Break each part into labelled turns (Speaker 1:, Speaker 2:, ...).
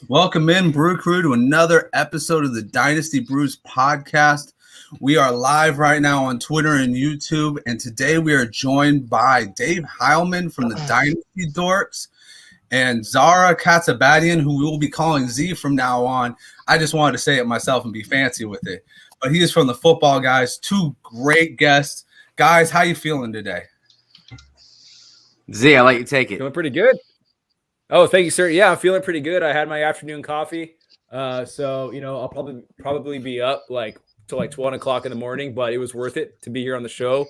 Speaker 1: Welcome in, Brew Crew, to another episode of the Dynasty Brews podcast. We are live right now on Twitter and YouTube, and today we are joined by Dave Heilman from the Dynasty Dorks and Zareh Kantzabedian, who we will be calling Z from now on. I just wanted to say it myself and be fancy with it. But he is from the Football Guys. Two great guests. Guys, how you feeling today?
Speaker 2: Z, I'll let you take it.
Speaker 3: Feeling pretty good. Oh, thank you, sir. Yeah, I'm feeling pretty good. I had my afternoon coffee. So, I'll probably be up till 1 o'clock in the morning, but it was worth it to be here on the show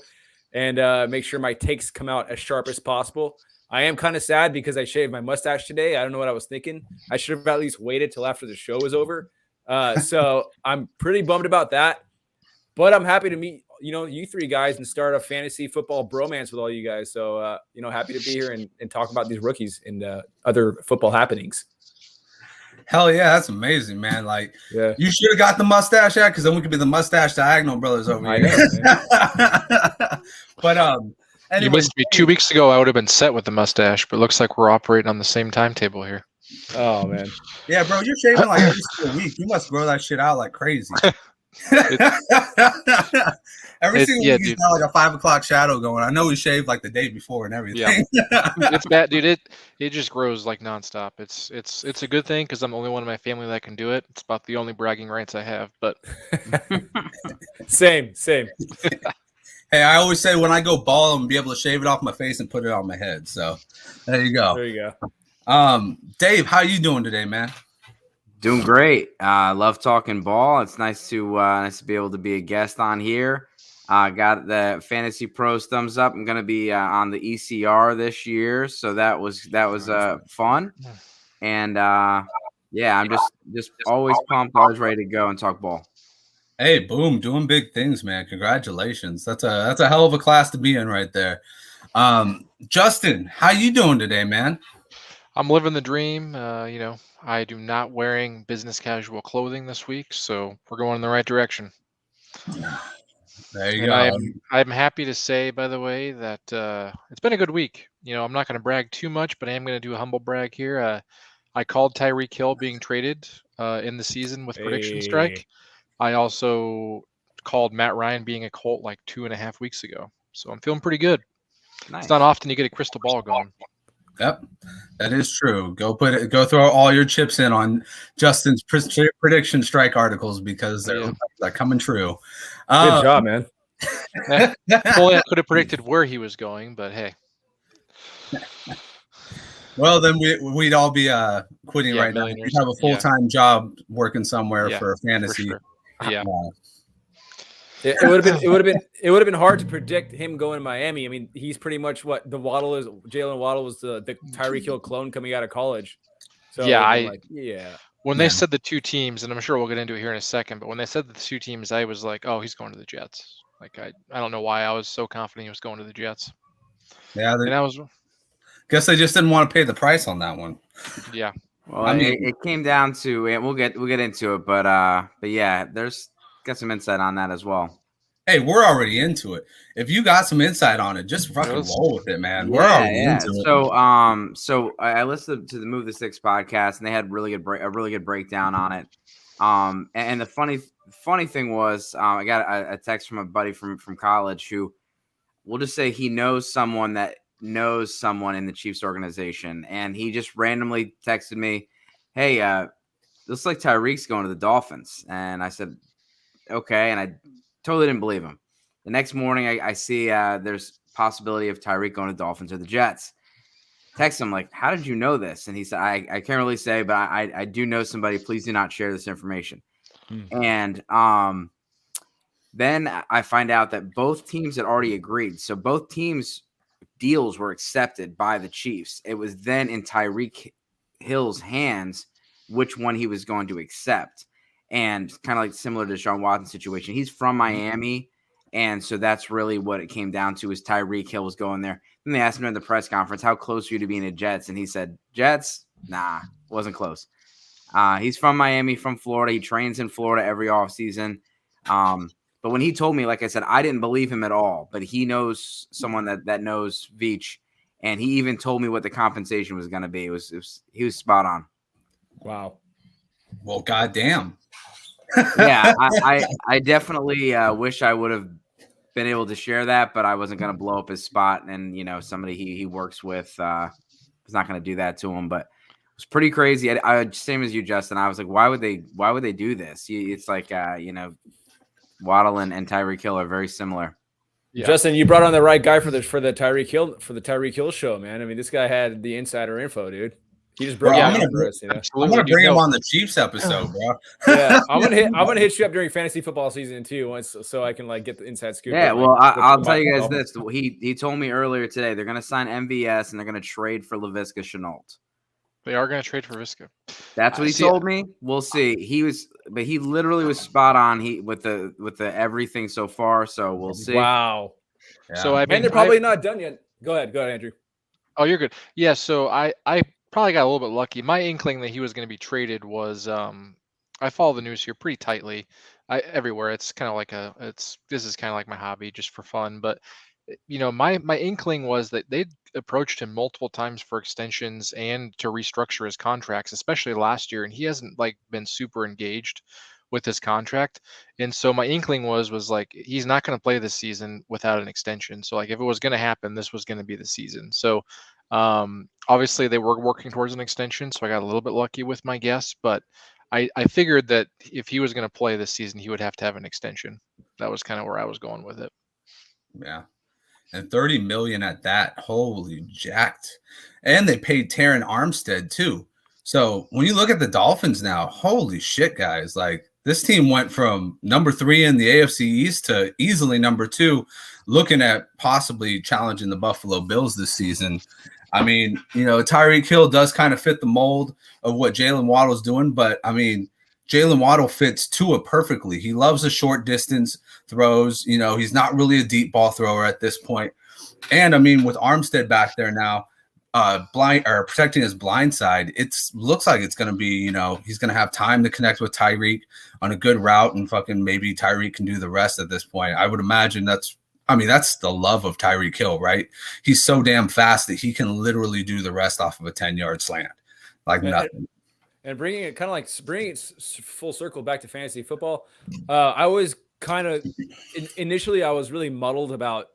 Speaker 3: and make sure my takes come out as sharp as possible. I am kind of sad because I shaved my mustache today. I don't know what I was thinking. I should have at least waited till after the show was over. So I'm pretty bummed about that, but I'm happy to meet, you three guys and start a fantasy football bromance with all you guys. So, happy to be here and talk about these rookies and other football happenings.
Speaker 1: Hell yeah, that's amazing, man. You should have got the mustache hat because then we could be the mustache diagonal brothers over here. But anyway,
Speaker 4: you missed me 2 weeks ago. I would have been set with the mustache, but it looks like we're operating on the same timetable here.
Speaker 3: Oh man,
Speaker 1: yeah, bro, you're shaving like every single week. You must grow that shit out like crazy. Every single week, he's got like a 5 o'clock shadow going. I know he shaved like the day before and everything.
Speaker 4: Yeah. It's bad, dude. It just grows like nonstop. It's a good thing because I'm the only one in my family that can do it. It's about the only bragging rights I have. But
Speaker 3: same.
Speaker 1: Hey, I always say when I go bald, I'm gonna be able to shave it off my face and put it on my head. So there you go. Dave, how you doing today, man?
Speaker 2: Doing great. I love talking ball. It's nice to be able to be a guest on here. Got the Fantasy Pros thumbs up. I'm going to be on the ECR this year, so that was fun. And I'm just always pumped, always ready to go and talk ball.
Speaker 1: Hey, boom, doing big things, man. Congratulations. That's a hell of a class to be in right there. Justin, how you doing today, man?
Speaker 4: I'm living the dream. I do not wearing business casual clothing this week, so we're going in the right direction.
Speaker 1: There you go.
Speaker 4: I'm happy to say, by the way, that it's been a good week. I'm not going to brag too much, but I am going to do a humble brag here. I called Tyreek Hill being traded in the season with Prediction Strike. I also called Matt Ryan being a Colt like 2.5 weeks ago. So I'm feeling pretty good. Nice. It's not often you get a crystal ball going.
Speaker 1: Yep, that is true. Go throw all your chips in on Justin's Prediction Strike articles because they're coming true.
Speaker 3: Good job, man.
Speaker 4: Fully, I could have predicted where he was going, but hey.
Speaker 1: Well, then we'd all be quitting right now. We'd have a full-time job working somewhere for fantasy.
Speaker 4: For sure. Yeah.
Speaker 3: It would have been hard to predict him going to Miami. I mean, he's pretty much what the Waddle is. Jalen Waddle was the Tyreek Hill clone coming out of college. So
Speaker 4: when they said the two teams, and I'm sure we'll get into it here in a second, but when they said the two teams, I was like, oh, he's going to the Jets. Like I don't know why I was so confident he was going to the Jets.
Speaker 1: Yeah, guess they just didn't want to pay the price on that one.
Speaker 4: Yeah.
Speaker 2: Well, it came down to it. We'll get into it, but yeah, there's got some insight on that as well.
Speaker 1: Hey, we're already into it. If you got some insight on it, just fucking roll with it, man. We're already into it.
Speaker 2: So I listened to the Move the Six podcast, and they had a really good breakdown on it. And the funny thing was, I got a text from a buddy from college who, we'll just say he knows someone that knows someone in the Chiefs organization, and he just randomly texted me, "Hey, looks like Tyreek's going to the Dolphins," and I said, okay, and I totally didn't believe him. The next morning, I see there's possibility of Tyreek going to Dolphins or the Jets. Text him like, how did you know this? And he said, I can't really say, but I do know somebody. Please do not share this information. And then I find out that both teams had already agreed. So both teams' deals were accepted by the Chiefs. It was then in Tyreek Hill's hands which one he was going to accept. And kind of like similar to Deshaun Watson's situation. He's from Miami, and so that's really what it came down to is Tyreek Hill was going there. Then they asked him in the press conference, how close are you to being a Jets? And he said, Jets? Nah, wasn't close. He's from Miami, from Florida. He trains in Florida every offseason. But when he told me, like I said, I didn't believe him at all. But he knows someone that knows VIII, and he even told me what the compensation was going to be. He was spot on.
Speaker 3: Wow.
Speaker 1: Well, goddamn.
Speaker 2: Yeah, I definitely wish I would have been able to share that, but I wasn't going to blow up his spot. And, somebody he works with was not going to do that to him. But it was pretty crazy. I same as you, Justin. I was like, why would they do this? It's like, Waddle and Tyreek Hill are very similar.
Speaker 3: Yeah. Justin, you brought on the right guy for the Tyreek Hill show, man. I mean, this guy had the insider info, dude. He just broke it down for us.
Speaker 1: I'm gonna bring him on the Chiefs episode, bro.
Speaker 3: Yeah, I'm gonna hit you up during fantasy football season too, so I can get the inside scoop.
Speaker 2: Yeah, well, I'll tell you guys this. He told me earlier today they're gonna sign MVS and they're gonna trade for Laviska Shenault.
Speaker 4: They are gonna trade for Visca.
Speaker 2: That's what he told me. We'll see. But he literally was spot on. With the everything so far. So we'll see.
Speaker 3: Wow.
Speaker 4: Yeah. So
Speaker 3: and they're probably not done yet. Go ahead, Andrew.
Speaker 4: Oh, you're good. Yeah. So I probably got a little bit lucky. My inkling that he was going to be traded was I follow the news here pretty tightly. Everywhere. It's kind of like this is kind of like my hobby, just for fun. But my inkling was that they'd approached him multiple times for extensions and to restructure his contracts, especially last year, and he hasn't been super engaged with his contract. And so my inkling was he's not going to play this season without an extension. So if it was going to happen, this was going to be the season. So obviously they were working towards an extension, so I got a little bit lucky with my guess, but I figured that if he was going to play this season, he would have to have an extension. That was kind of where I was going with it.
Speaker 1: Yeah. And 30 million at that. Holy jacked. And they paid Terran Armstead too. So when you look at the Dolphins now, holy shit, guys. This team went from number 3 in the AFC East to easily number 2, looking at possibly challenging the Buffalo Bills this season. I mean, Tyreek Hill does kind of fit the mold of what Jalen Waddle's doing, but I mean, Jalen Waddle fits Tua perfectly. He loves the short distance throws. He's not really a deep ball thrower at this point. And I mean, with Armstead back there now, protecting his blind side, it looks like it's going to be, he's going to have time to connect with Tyreek on a good route, and fucking maybe Tyreek can do the rest at this point. I would imagine that's the love of Tyreek Hill, right? He's so damn fast that he can literally do the rest off of a 10-yard slant, nothing.
Speaker 3: And bringing it full circle back to fantasy football, I was kind of initially I was really muddled about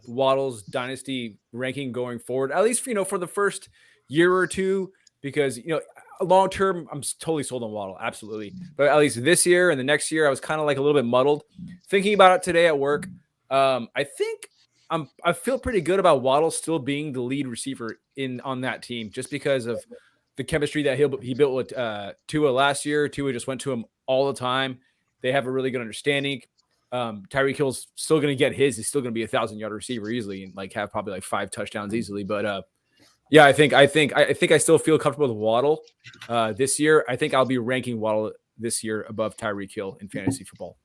Speaker 3: Waddle's dynasty ranking going forward, at least for the first year or two, because long term I'm totally sold on Waddle, absolutely, but at least this year and the next year I was kind of a little bit muddled. Thinking about it today at work, I think I feel pretty good about Waddle still being the lead receiver on that team, just because of the chemistry that he built with Tua last year. Tua just went to him all the time. They have a really good understanding. Tyreek Hill's still going to get his. He's still going to be 1,000-yard receiver easily and have probably 5 touchdowns easily. But yeah, I think I still feel comfortable with Waddle this year. I think I'll be ranking Waddle this year above Tyreek Hill in fantasy football.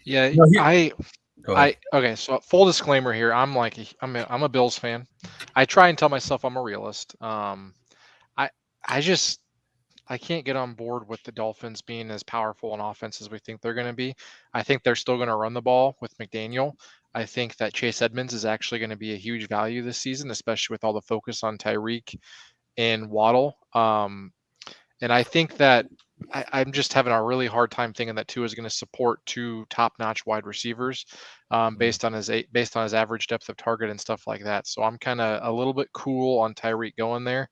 Speaker 4: Yeah, okay. So full disclaimer here, I'm a Bills fan. I try and tell myself I'm a realist. I can't get on board with the Dolphins being as powerful an offense as we think they're going to be. I think they're still going to run the ball with McDaniel. I think that Chase Edmonds is actually going to be a huge value this season, especially with all the focus on Tyreek and Waddle. And I think that I'm just having a really hard time thinking that Tua is going to support 2 top-notch wide receivers based on his average depth of target and stuff like that. So I'm kind of a little bit cool on Tyreek going there.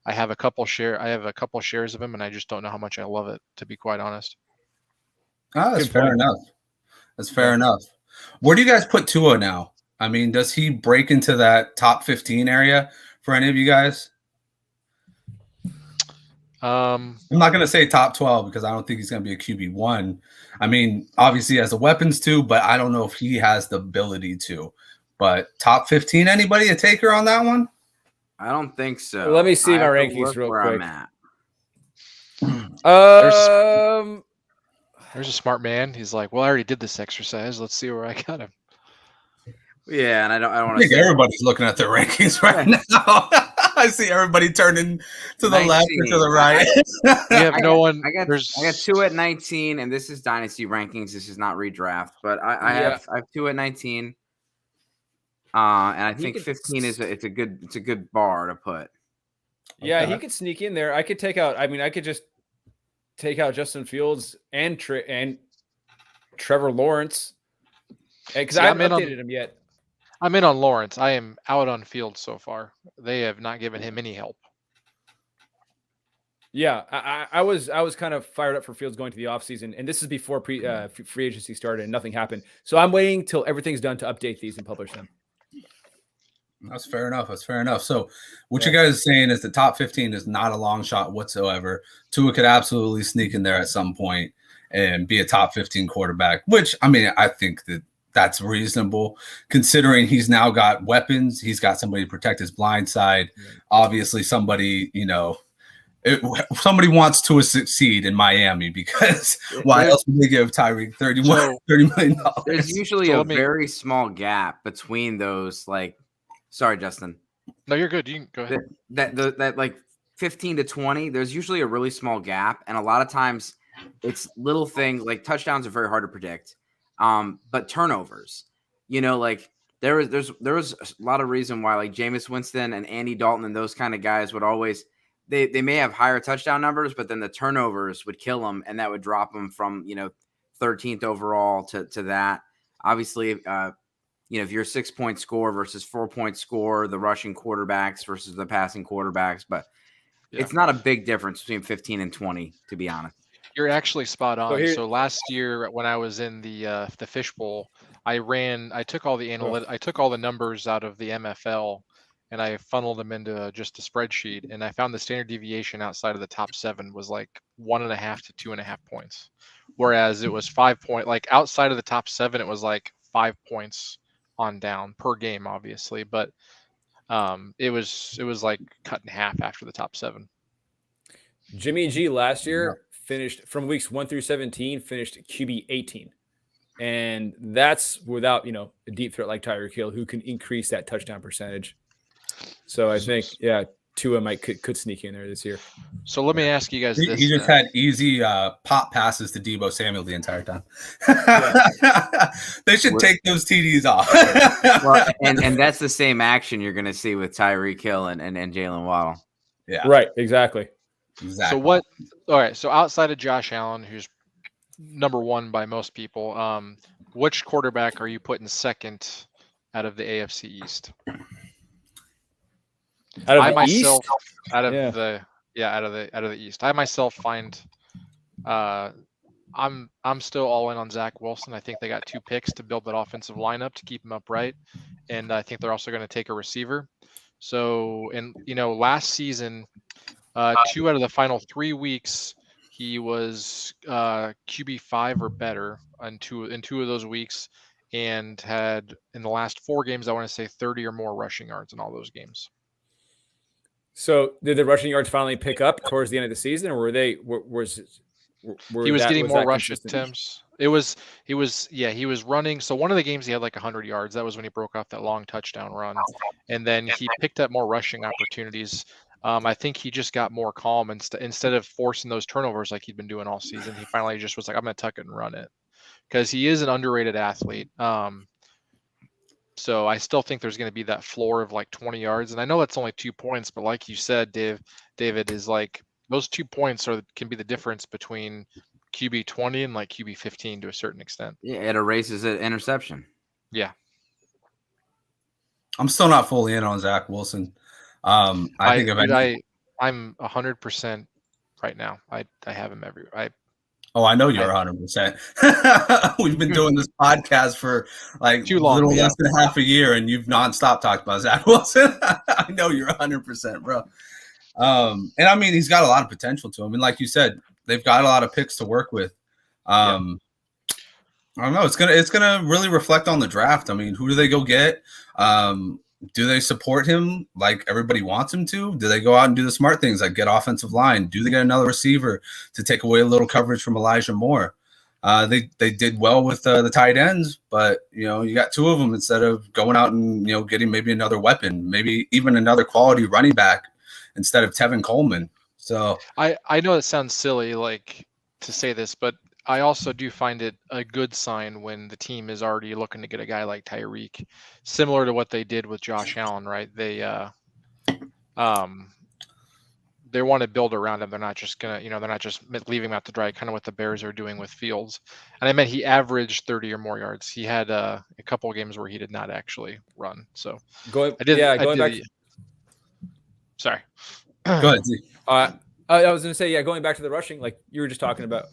Speaker 4: I have a couple shares of him, and I just don't know how much I love it, to be quite honest.
Speaker 1: Oh, that's fair enough. That's fair enough. Where do you guys put Tua now? I mean, does he break into that top 15 area for any of you guys? I'm not going to say top 12 because I don't think he's going to be a QB1. I mean, obviously he has the weapons too, but I don't know if he has the ability to. But top 15, anybody a taker on that one?
Speaker 2: I don't think so.
Speaker 3: Well, let me see my rankings real quick.
Speaker 4: There's a smart man. He's like, well, I already did this exercise. Let's see where I got him.
Speaker 2: Yeah, and I don't want to.
Speaker 1: I think everybody's looking at their rankings right now. I see everybody turning to the 19. Left or to the right.
Speaker 4: We have no one.
Speaker 2: I got 2 at 19, and this is dynasty rankings. This is not redraft, but I have 2 at 19. And I think 15 is a good bar to put.
Speaker 3: Yeah, he could sneak in there. I could take out. I mean, I could just take out Justin Fields and Trevor Lawrence, because I haven't updated him yet.
Speaker 4: I'm in on Lawrence. I am out on Fields so far. They have not given him any help.
Speaker 3: Yeah, I was kind of fired up for Fields going to the offseason, and this is before free agency started and nothing happened. So I'm waiting till everything's done to update these and publish them.
Speaker 1: That's fair enough. So what you guys are saying is the top 15 is not a long shot whatsoever. Tua could absolutely sneak in there at some point and be a top 15 quarterback, which, I mean, I think that's reasonable considering he's now got weapons. He's got somebody to protect his blind side. Obviously, somebody, somebody wants to succeed in Miami, because why else would they give Tyreek $30 million?
Speaker 2: There's usually a very small gap between those, sorry, Justin.
Speaker 4: No, you're good. You can go ahead.
Speaker 2: That like 15 to 20, there's usually a really small gap. And a lot of times it's little things like touchdowns are very hard to predict. But turnovers, there was a lot of reason why like Jameis Winston and Andy Dalton and those kind of guys would always, they may have higher touchdown numbers, but then the turnovers would kill them, and that would drop them from, 13th overall to that. Obviously, if you're a 6-point score versus 4-point score, the rushing quarterbacks versus the passing quarterbacks, but it's not a big difference between 15 and 20, to be honest.
Speaker 4: You're actually spot on. So last year when I was in the fishbowl, I took all the numbers out of the MFL and I funneled them into just a spreadsheet, and I found the standard deviation outside of the top 7 was like 1.5 to 2.5 points. Whereas it was 5 point, like outside of the top 7, it was like 5 points on down per game, obviously, but it was like cut in half after the top 7.
Speaker 3: Jimmy G last year finished from weeks 1 through 17, finished QB 18. And that's without, a deep threat like Tyreek Hill, who can increase that touchdown percentage. So I think, Tua could sneak in there this year.
Speaker 4: So let me ask you guys this.
Speaker 1: He just had easy pop passes to Deebo Samuel the entire time. They should take those TDs off.
Speaker 2: Well, and that's the same action you're going to see with Tyreek Hill and Jalen Waddle.
Speaker 1: Yeah.
Speaker 3: Right. Exactly.
Speaker 4: So all right. So outside of Josh Allen, who's number 1 by most people, which quarterback are you putting second out of the AFC East?
Speaker 3: Out of the East?
Speaker 4: Out of the East. I myself find I'm still all in on Zach Wilson. I think they got 2 picks to build that offensive lineup to keep him upright, and I think they're also going to take a receiver. So, last season, 2 out of the final 3 weeks, he was QB5 or better in two of those weeks, and had in the last 4 games, I want to say 30 or more rushing yards in all those games.
Speaker 3: So did the rushing yards finally pick up towards the end of the season, or he was
Speaker 4: getting more rush attempts? He was running. So one of the games he had like 100 yards. That was when he broke off that long touchdown run, and then he picked up more rushing opportunities. I think he just got more calm instead of forcing those turnovers like he'd been doing all season. He finally just was like, I'm going to tuck it and run it, because he is an underrated athlete. So I still think there's going to be that floor of like 20 yards. And I know it's only 2 points, but like you said, David, is like those 2 points can be the difference between QB 20 and like QB 15 to a certain extent.
Speaker 2: Yeah, it erases an interception.
Speaker 4: Yeah.
Speaker 1: I'm still not fully in on Zach Wilson. I'm
Speaker 4: 100% right now. I have him everywhere.
Speaker 1: I know you're 100%. We've been doing this podcast for like
Speaker 4: too long,
Speaker 1: little less than half a year, and you've nonstop talked about Zach Wilson. I know you're 100%, bro. And I mean, he's got a lot of potential to him. And like you said, they've got a lot of picks to work with. I don't know. It's gonna really reflect on the draft. I mean, who do they go get? Do they support him like everybody wants him to? Do they go out and do the smart things like get offensive line? Do they get another receiver to take away a little coverage from Elijah Moore? They did well with the tight ends, but you got 2 of them instead of going out and getting maybe another weapon, maybe even another quality running back instead of Tevin Coleman. So
Speaker 4: I know it sounds silly like to say this, but I also do find it a good sign when the team is already looking to get a guy like Tyreek, similar to what they did with Josh Allen, right? They they want to build around him. They're not just gonna, they're not just leaving him out to dry, kind of what the Bears are doing with Fields. And I meant he averaged 30 or more yards. He had a couple of games where he did not actually run. So
Speaker 3: going back.
Speaker 4: Sorry.
Speaker 1: Go ahead, Z.
Speaker 3: I was going to say, going back to the rushing, like you were just talking about.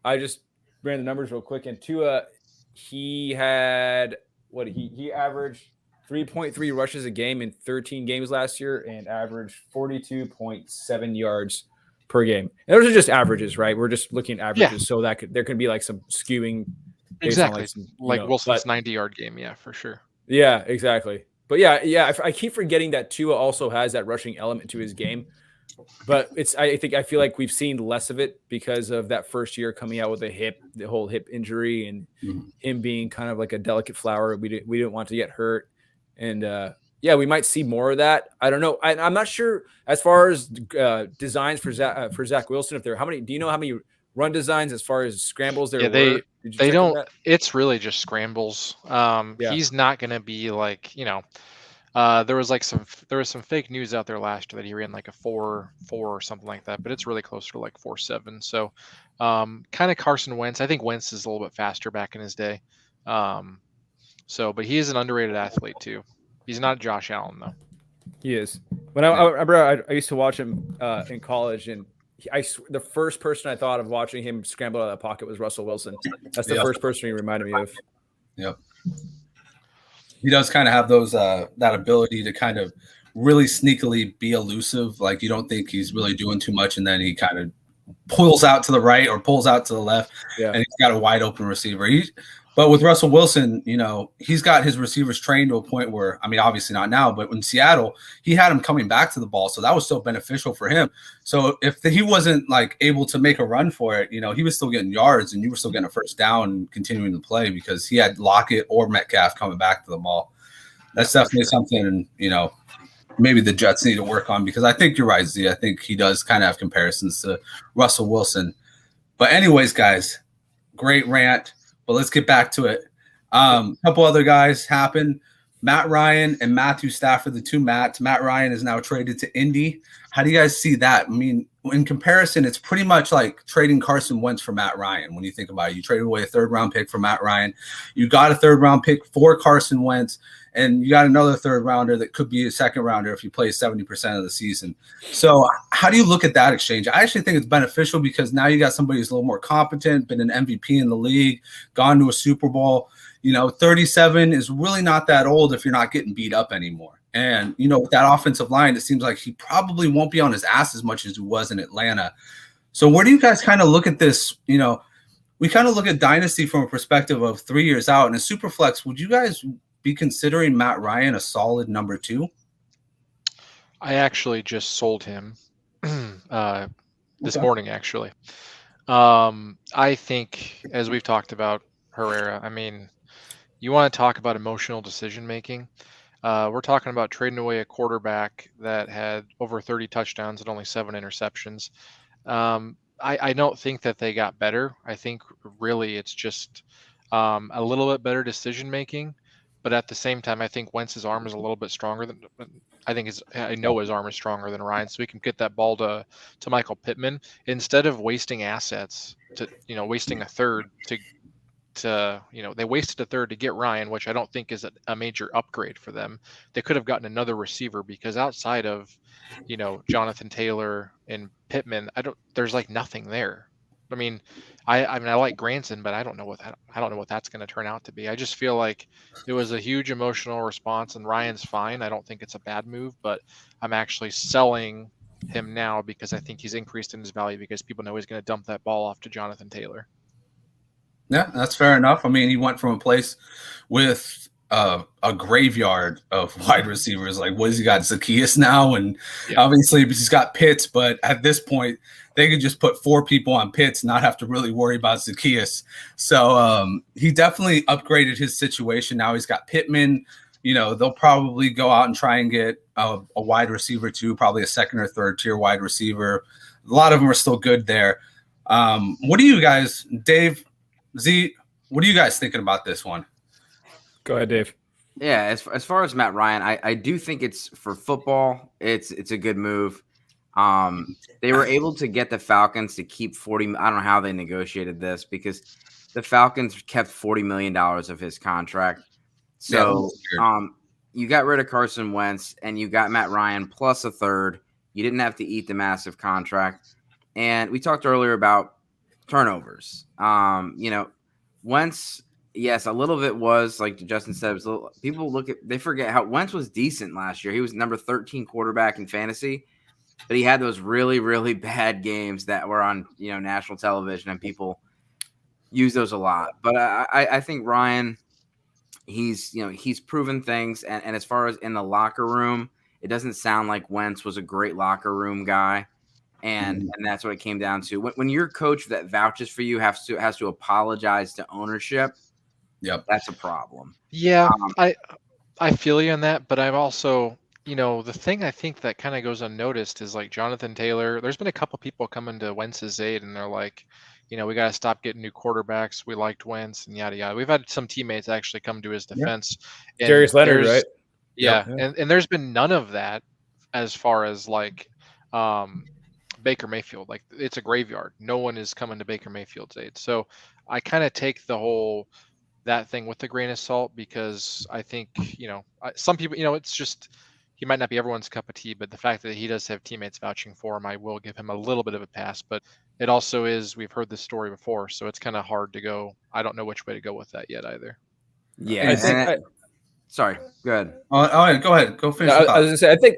Speaker 3: I just ran the numbers real quick, and Tua, he had he averaged 3.3 rushes a game in 13 games last year, and averaged 42.7 yards per game. And those are just averages, right? We're just looking at averages, so that there could be like some skewing.
Speaker 4: Exactly, like Wilson's 90-yard game, yeah, for sure.
Speaker 3: Yeah, exactly. But I keep forgetting that Tua also has that rushing element to his game. But I feel like we've seen less of it because of that first year coming out with the whole hip injury, and him being kind of like a delicate flower. We didn't want to get hurt, and we might see more of that. I don't know. I'm not sure as far as designs for Zach Wilson. If do you know how many run designs as far as scrambles there?
Speaker 4: Yeah, they don't. It's really just scrambles. He's not going to be like, there was some fake news out there last year that he ran like a 4.4 or something like that, but it's really closer to like 4.7. So kind of Carson Wentz. I think Wentz is a little bit faster back in his day. But he is an underrated athlete too. He's not Josh Allen though.
Speaker 3: He is. When I used to watch him in college, and the first person I thought of watching him scramble out of the pocket was Russell Wilson. That's the first person he reminded me of.
Speaker 1: Yep. He does kind of have those that ability to kind of really sneakily be elusive. Like you don't think he's really doing too much, and then he kind of pulls out to the right or pulls out to the left, and he's got a wide open receiver. But with Russell Wilson, he's got his receivers trained to a point where, I mean, obviously not now, but in Seattle, he had him coming back to the ball. So that was so beneficial for him. So if he wasn't like able to make a run for it, he was still getting yards, and you were still getting a first down and continuing to play because he had Lockett or Metcalf coming back to the ball. That's definitely something, maybe the Jets need to work on, because I think you're right, Z. I think he does kind of have comparisons to Russell Wilson. But anyways, guys, great rant. But let's get back to it. A couple other guys happened. Matt Ryan and Matthew Stafford, the two Matts. Matt Ryan is now traded to Indy. How do you guys see that? I mean, in comparison, it's pretty much like trading Carson Wentz for Matt Ryan. When you think about it, you traded away a third-round pick for Matt Ryan. You got a third-round pick for Carson Wentz, and you got another third-rounder that could be a second-rounder if he plays 70% of the season. So how do you look at that exchange? I actually think it's beneficial because now you got somebody who's a little more competent, been an MVP in the league, gone to a Super Bowl. 37 is really not that old if you're not getting beat up anymore. And, with that offensive line, it seems like he probably won't be on his ass as much as he was in Atlanta. So where do you guys kind of look at this? We kind of look at Dynasty from a perspective of 3 years out. And a Superflex, would you guys be considering Matt Ryan a solid number 2?
Speaker 4: I actually just sold him this morning, actually. I think, as we've talked about Herrera, I mean, you want to talk about emotional decision-making. We're talking about trading away a quarterback that had over 30 touchdowns and only 7 interceptions. I don't think that they got better. I think really it's just a little bit better decision-making. But at the same time, I think Wentz's arm is a little bit stronger than I know his arm is stronger than Ryan, so we can get that ball to Michael Pittman instead of wasting assets wasting a third they wasted a third to get Ryan, which I don't think is a major upgrade for them. They could have gotten another receiver because outside of Jonathan Taylor and Pittman, there's like nothing there. I mean, I like Granson, but I don't know what that's going to turn out to be. I just feel like it was a huge emotional response, and Ryan's fine. I don't think it's a bad move, but I'm actually selling him now because I think he's increased in his value because people know he's going to dump that ball off to Jonathan Taylor.
Speaker 1: Yeah, that's fair enough. I mean, he went from a place with a graveyard of wide receivers. Like, what has he got? Zacchaeus now, and obviously he's got Pitts, but at this point, they could just put 4 people on Pitts, not have to really worry about Zacchaeus. So he definitely upgraded his situation. Now he's got Pittman. They'll probably go out and try and get a wide receiver too, probably a second or third tier wide receiver. A lot of them are still good there. What do you guys, Dave, Z, what are you guys thinking about this one?
Speaker 3: Go ahead, Dave.
Speaker 2: Yeah, as far as Matt Ryan, I do think it's for football. It's a good move. They were able to get the Falcons to keep 40. I don't know how they negotiated this because the Falcons kept $40 million of his contract. So you got rid of Carson Wentz and you got Matt Ryan plus a third. You didn't have to eat the massive contract. And we talked earlier about turnovers. Wentz, yes, a little bit was like Justin said. People they forget how Wentz was decent last year. He was number 13 quarterback in fantasy, but he had those really, really bad games that were on national television, and people use those a lot. But I think Ryan, he's proven things, and as far as in the locker room, it doesn't sound like Wentz was a great locker room guy. And that's what it came down to. When your coach that vouches for you has to apologize to ownership, that's a problem.
Speaker 4: Yeah, I feel you on that, but I'm also, the thing I think that kind of goes unnoticed is like Jonathan Taylor. There's been a couple people coming to Wentz's aid, and they're like, we got to stop getting new quarterbacks. We liked Wentz and yada yada. We've had some teammates actually come to his defense.
Speaker 3: Yeah. Darius Leonard, right?
Speaker 4: Yeah, and there's been none of that as far as like Baker Mayfield. Like, it's a graveyard. No one is coming to Baker Mayfield's aid. So I kind of take that thing with a grain of salt, because I think, some people, it's just, he might not be everyone's cup of tea, but the fact that he does have teammates vouching for him, I will give him a little bit of a pass. But it also is, we've heard this story before, so it's kind of hard to go. I don't know which way to go with that yet either.
Speaker 2: Yeah. Sorry, go ahead.
Speaker 1: Oh, go ahead. Go finish.
Speaker 3: I was gonna say,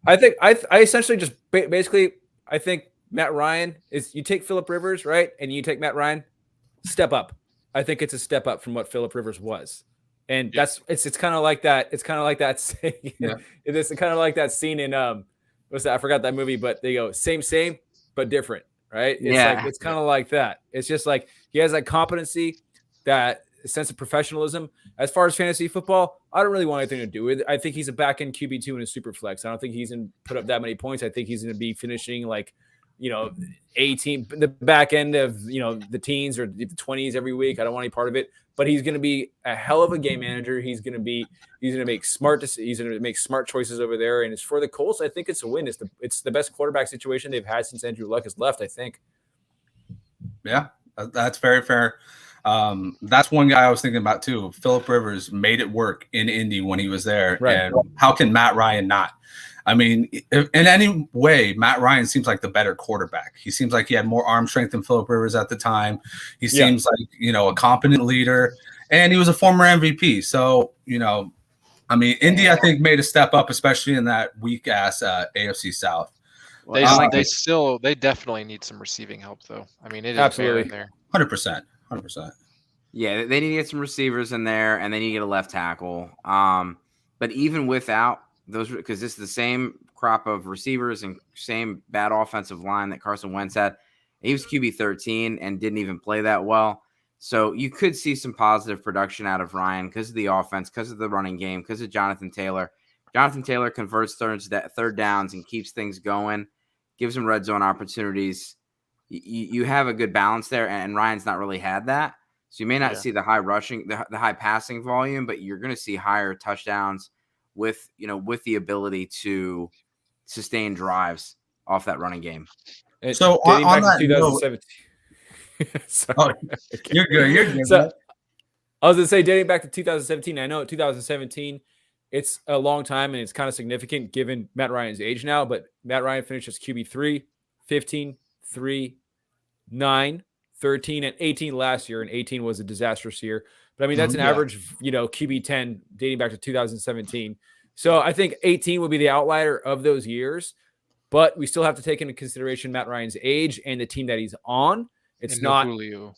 Speaker 3: I essentially just basically, I think Matt Ryan is, you take Phillip Rivers, right? And you take Matt Ryan, step up. I think it's a step up from what Phillip Rivers was. And it's kind of like that. It's kind of like that. It's kind of like that scene in, what's that? I forgot that movie, but they go same, but different. Right. It's kind of like that. It's just like, he has that competency, that sense of professionalism. As far as fantasy football, I don't really want anything to do with it. I think he's a back end QB2 in a super flex. I don't think he's going to put up that many points. I think he's going to be finishing like, 18, the back end of, the teens or the 20s every week. I don't want any part of it, but he's going to be a hell of a game manager. He's going to make smart choices over there. And it's for the Colts. I think it's a win. It's the best quarterback situation they've had since Andrew Luck has left, I think.
Speaker 1: Yeah, that's very fair. That's one guy I was thinking about too. Phillip Rivers made it work in Indy when he was there. Right. And how can Matt Ryan not? I mean, in any way, Matt Ryan seems like the better quarterback. He seems like he had more arm strength than Phillip Rivers at the time. He seems like, a competent leader, and he was a former MVP. So, Indy, I think, made a step up, especially in that weak ass AFC South.
Speaker 4: They definitely need some receiving help, though. I mean, it is absolutely in there.
Speaker 1: 100%.
Speaker 2: Yeah, they need to get some receivers in there, and they need to get a left tackle. But even without those, because this is the same crop of receivers and same bad offensive line that Carson Wentz had. He was QB 13 and didn't even play that well. So you could see some positive production out of Ryan because of the offense, because of the running game, because of Jonathan Taylor. Jonathan Taylor converts third downs and keeps things going, gives him red zone opportunities. You have a good balance there, and Ryan's not really had that. So you may not see the high rushing, the high passing volume, but you're going to see higher touchdowns with the ability to sustain drives off that running game.
Speaker 1: So on that 2017, sorry, you're good.
Speaker 3: So, I was going to say, dating back to 2017, I know 2017, it's a long time and it's kind of significant given Matt Ryan's age now, but Matt Ryan finished as QB3, 15, 3, 9, 13, and 18 last year, and 18 was a disastrous year. But I mean, that's an average, QB 10 dating back to 2017. So I think 18 would be the outlier of those years, but we still have to take into consideration Matt Ryan's age and the team that he's on. It's and not Julio.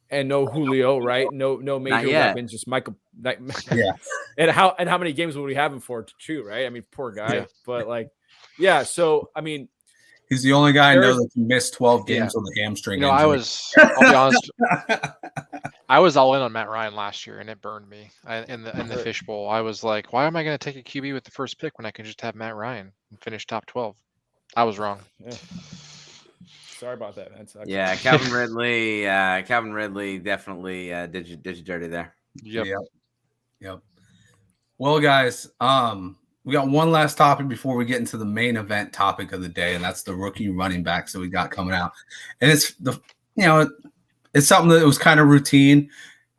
Speaker 3: And no Julio, right? No major weapons, just Michael. And how many games would we have him for too, right? I mean, poor guy. Yeah. But so I mean,
Speaker 1: he's the only guy I know that missed 12 games on the hamstring.
Speaker 4: I'll be honest. I was all in on Matt Ryan last year, and it burned me. In the fishbowl, I was like, why am I going to take a QB with the first pick when I can just have Matt Ryan and finish top 12? I was wrong.
Speaker 3: Yeah. Sorry about that, man.
Speaker 2: Yeah, Calvin Ridley definitely did you dirty there.
Speaker 1: Yep. Well, guys, We got one last topic before we get into the main event topic of the day, and that's the rookie running backs that we got coming out. And it's it's something that was kind of routine.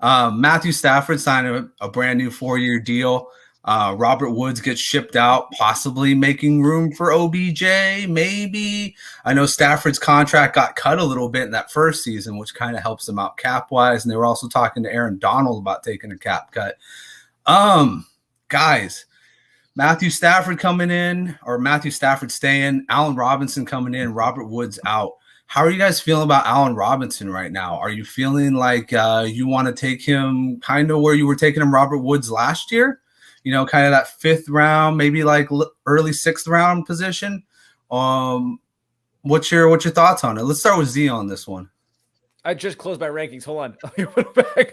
Speaker 1: Matthew Stafford signed a brand new 4-year deal. Robert Woods gets shipped out, possibly making room for OBJ, maybe. I know Stafford's contract got cut a little bit in that first season, which kind of helps him out cap-wise. And they were also talking to Aaron Donald about taking a cap cut. Guys, Matthew Stafford coming in, or Matthew Stafford staying, Allen Robinson coming in, Robert Woods out. How are you guys feeling about Allen Robinson right now? Are you feeling like you want to take him kind of where you were taking him Robert Woods last year? Kind of that 5th round, maybe like early 6th round position. What's your thoughts on it? Let's start with Z on this one.
Speaker 3: I just closed my rankings. Hold on.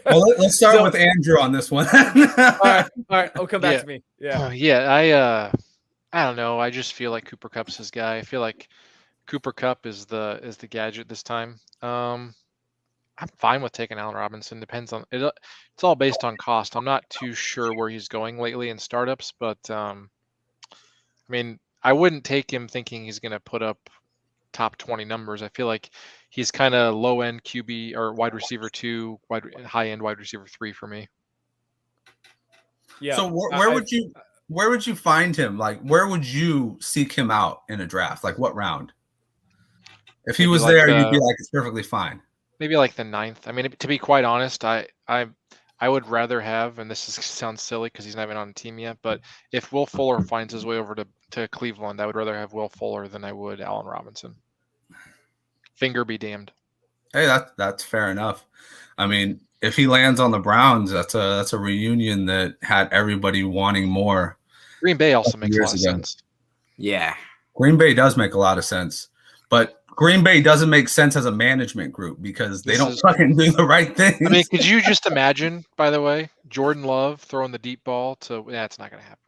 Speaker 1: Well, let's start with Andrew on this one.
Speaker 3: All right. I'll come back to me.
Speaker 4: Yeah. I don't know. I just feel like Cooper Kupp's his guy. I feel like Cooper Kupp is the gadget this time. I'm fine with taking Allen Robinson. Depends on it. It's all based on cost. I'm not too sure where he's going lately in startups, but I mean, I wouldn't take him thinking he's going to put up top 20 numbers. I feel like he's kind of low end QB or wide receiver 2, high end wide receiver 3 for me.
Speaker 3: Yeah.
Speaker 1: So where would you find him? Like, where would you seek him out in a draft? Like, what round? If he was there, you'd be like, it's perfectly fine.
Speaker 4: Maybe like the 9th. I mean, to be quite honest, I would rather have, and sounds silly because he's not even on the team yet, but if Will Fuller finds his way over to Cleveland, I would rather have Will Fuller than I would Allen Robinson. Finger be damned.
Speaker 1: Hey, that's fair enough. I mean, if he lands on the Browns, that's a reunion that had everybody wanting more.
Speaker 4: Green Bay also makes a lot of sense.
Speaker 2: Yeah.
Speaker 1: Green Bay does make a lot of sense, but Green Bay doesn't make sense as a management group because they don't fucking do the right thing.
Speaker 4: I mean, could you just imagine, by the way, Jordan Love throwing the deep ball to – it's not going to happen.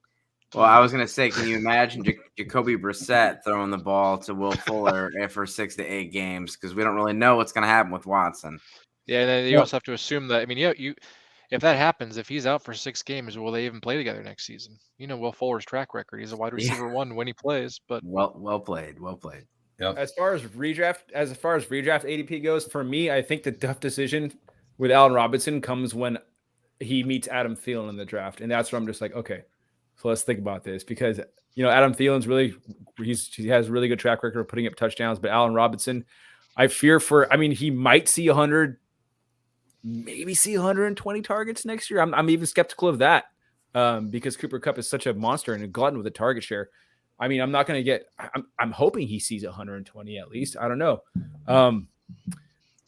Speaker 2: Well, I was going to say, can you imagine Jacoby Brissett throwing the ball to Will Fuller for 6 to 8 games? Because we don't really know what's going to happen with Watson.
Speaker 4: Yeah, and then you also have to assume that – I mean, if that happens, if he's out for 6 games, will they even play together next season? Will Fuller's track record. He's a wide receiver 1 when he plays. But
Speaker 2: Well played.
Speaker 1: Yep.
Speaker 3: As far as redraft ADP goes, for me, I think the tough decision with Allen Robinson comes when he meets Adam Thielen in the draft, and that's where I'm just like, okay, so let's think about this because Adam Thielen's he has a really good track record of putting up touchdowns, but Allen Robinson, I fear he might see 100, maybe see 120 targets next year. I'm even skeptical of that because Cooper Kupp is such a monster and a glutton with a target share. I mean, I'm hoping he sees 120 at least. I don't know.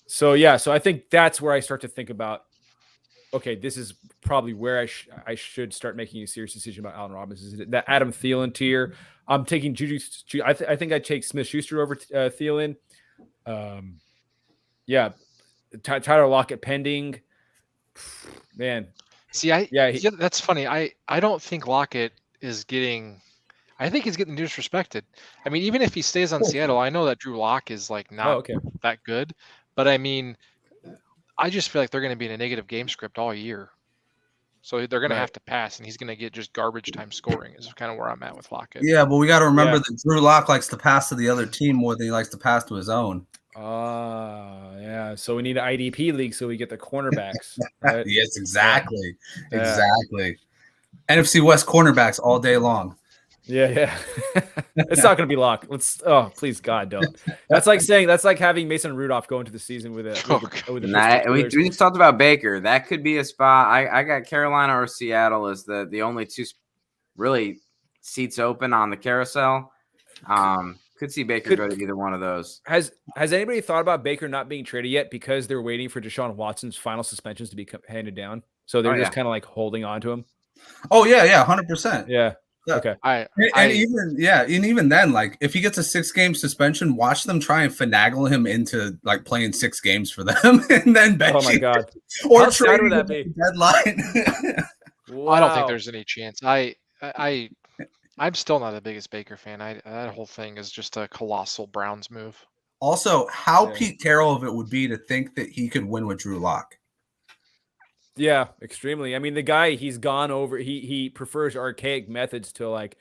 Speaker 3: So I think that's where I start to think about, okay, this is probably where I should start making a serious decision about Allen Robinson. That Adam Thielen tier. I'm taking Juju. I think I'd take Smith-Schuster over Thielen. Tyler Lockett pending. Man.
Speaker 4: See, that's funny. I don't think Lockett is getting – I think he's getting disrespected. I mean, even if he stays on Seattle, I know that Drew Lock is like not that good, but I mean, I just feel like they're going to be in a negative game script all year. So they're going to have to pass, and he's going to get just garbage time scoring is kind of where I'm at with Lockett.
Speaker 1: Yeah, but we got to remember that Drew Lock likes to pass to the other team more than he likes to pass to his own.
Speaker 3: Yeah. So we need an IDP league so we get the cornerbacks. Right?
Speaker 1: Yes, exactly. Yeah. Exactly. NFC West cornerbacks all day long.
Speaker 3: Yeah. It's not going to be Lock. Please God, don't. That's like having Mason Rudolph go into the season with
Speaker 2: we just talked about Baker. That could be a spot. I got Carolina or Seattle as the only 2 really seats open on the carousel. Could see Baker go to either one of those.
Speaker 3: Has anybody thought about Baker not being traded yet because they're waiting for Deshaun Watson's final suspensions to be handed down? So they're just kind of like holding on to him.
Speaker 1: Oh yeah, 100%.
Speaker 3: Yeah. Okay.
Speaker 1: Even then, like if he gets a 6-game suspension, watch them try and finagle him into like playing 6 games for them, and then bench.
Speaker 3: Oh my God!
Speaker 1: Or trade would that be? Deadline.
Speaker 3: Wow.
Speaker 4: I don't think there's any chance. I'm still not the biggest Baker fan. That whole thing is just a colossal Browns move.
Speaker 1: Also, how Pete Carroll of it would be to think that he could win with Drew Lock.
Speaker 3: Yeah, extremely. I mean, the guy, he's gone over. He prefers archaic methods to like,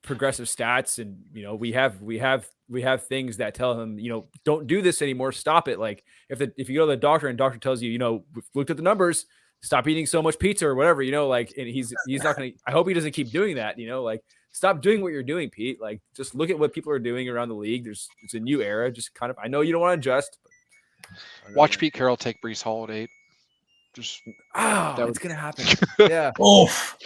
Speaker 3: progressive stats, and we have things that tell him, don't do this anymore, stop it. Like if you go to the doctor and doctor tells you, we've looked at the numbers, stop eating so much pizza or whatever, like, and he's not gonna, I hope he doesn't keep doing that, like stop doing what you're doing, Pete. Like just look at what people are doing around the league. It's a new era. Just kind of, I know you don't want to adjust, but
Speaker 4: Watch Pete Carroll take Brees Hall at 8. Just
Speaker 3: it's gonna happen. Yeah.
Speaker 1: Oof.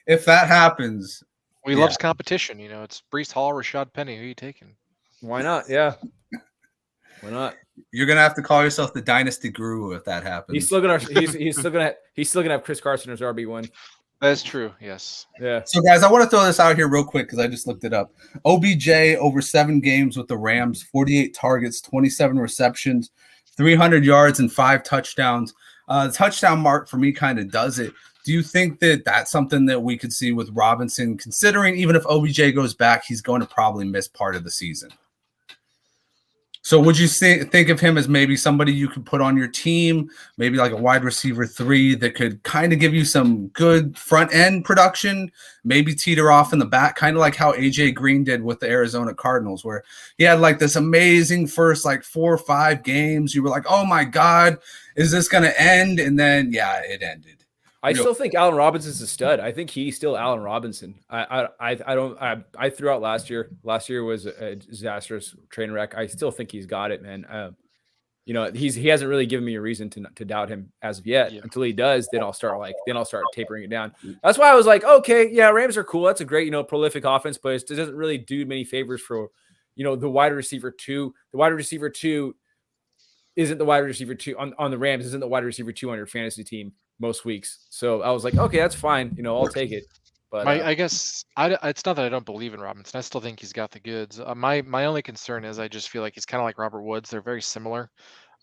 Speaker 1: If that happens,
Speaker 4: we loves competition. It's Brees Hall, Rashad Penny. Who are you taking?
Speaker 3: Why not? Yeah. Why not?
Speaker 1: You're gonna have to call yourself the Dynasty Guru if that happens.
Speaker 3: He's still gonna have Chris Carson as RB1.
Speaker 4: That's true. Yes.
Speaker 3: Yeah.
Speaker 1: So guys, I want to throw this out here real quick because I just looked it up. OBJ over 7 games with the Rams, 48 targets, 27 receptions, 300 yards, and 5 touchdowns. The touchdown mark for me kind of does it. Do you think that that's something that we could see with Robinson, considering even if OBJ goes back, he's going to probably miss part of the season? So would you think of him as maybe somebody you could put on your team, maybe like a wide receiver 3 that could kind of give you some good front end production, maybe teeter off in the back, kind of like how AJ Green did with the Arizona Cardinals, where he had like this amazing first like 4 or 5 games. You were like, oh my God, is this going to end? And then, it ended.
Speaker 3: I still think Allen Robinson's a stud. I think he's still Allen Robinson. I threw out last year. Last year was a disastrous train wreck. I still think he's got it, man. He hasn't really given me a reason to doubt him as of yet. Yeah. Until he does, then I'll start tapering it down. That's why I was like, okay, yeah, Rams are cool. That's a great, prolific offense, but it doesn't really do many favors for, the wide receiver 2. The wide receiver 2 isn't the wide receiver 2 on the Rams, isn't the wide receiver 2 on your fantasy team most weeks. So I was like, okay, that's fine. I'll take it. But
Speaker 4: I guess it's not that I don't believe in Robinson. I still think he's got the goods. My only concern is I just feel like he's kind of like Robert Woods. They're very similar.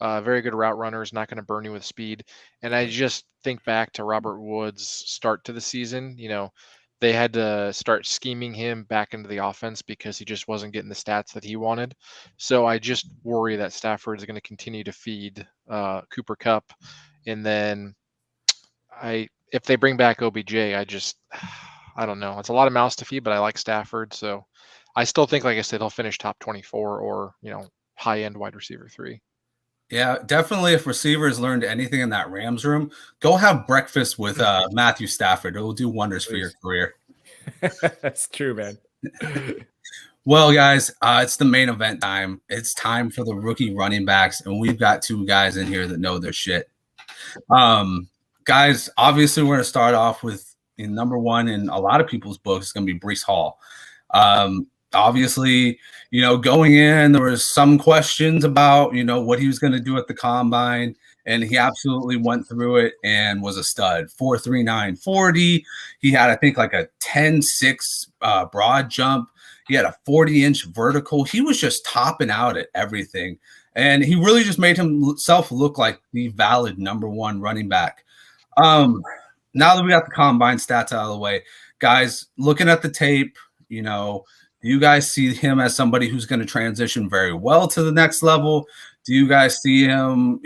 Speaker 4: Very good route runners, not going to burn you with speed. And I just think back to Robert Woods' start to the season. They had to start scheming him back into the offense because he just wasn't getting the stats that he wanted. So I just worry that Stafford is going to continue to feed Cooper Kupp. And then if they bring back OBJ, I don't know. It's a lot of mouths to feed, but I like Stafford. So I still think, like I said, he'll finish top 24 or, high-end wide receiver 3.
Speaker 1: Yeah, definitely. If receivers learned anything in that Rams room, go have breakfast with Matthew Stafford. It will do wonders for your career.
Speaker 3: That's true, man.
Speaker 1: Well, guys, it's the main event time. It's time for the rookie running backs, and we've got 2 guys in here that know their shit. Guys, obviously, we're going to start off with number 1 in a lot of people's books. It's going to be Brees Hall. Obviously, going in, there was some questions about, what he was going to do at the combine, and he absolutely went through it and was a stud. 4.39 40. He had, I think, like a 10.6 broad jump. He had a 40-inch vertical. He was just topping out at everything, and he really just made himself look like the valid number 1 running back. Now that we got the combine stats out of the way, guys, looking at the tape, do you guys see him as somebody who's going to transition very well to the next level? Do you guys see him,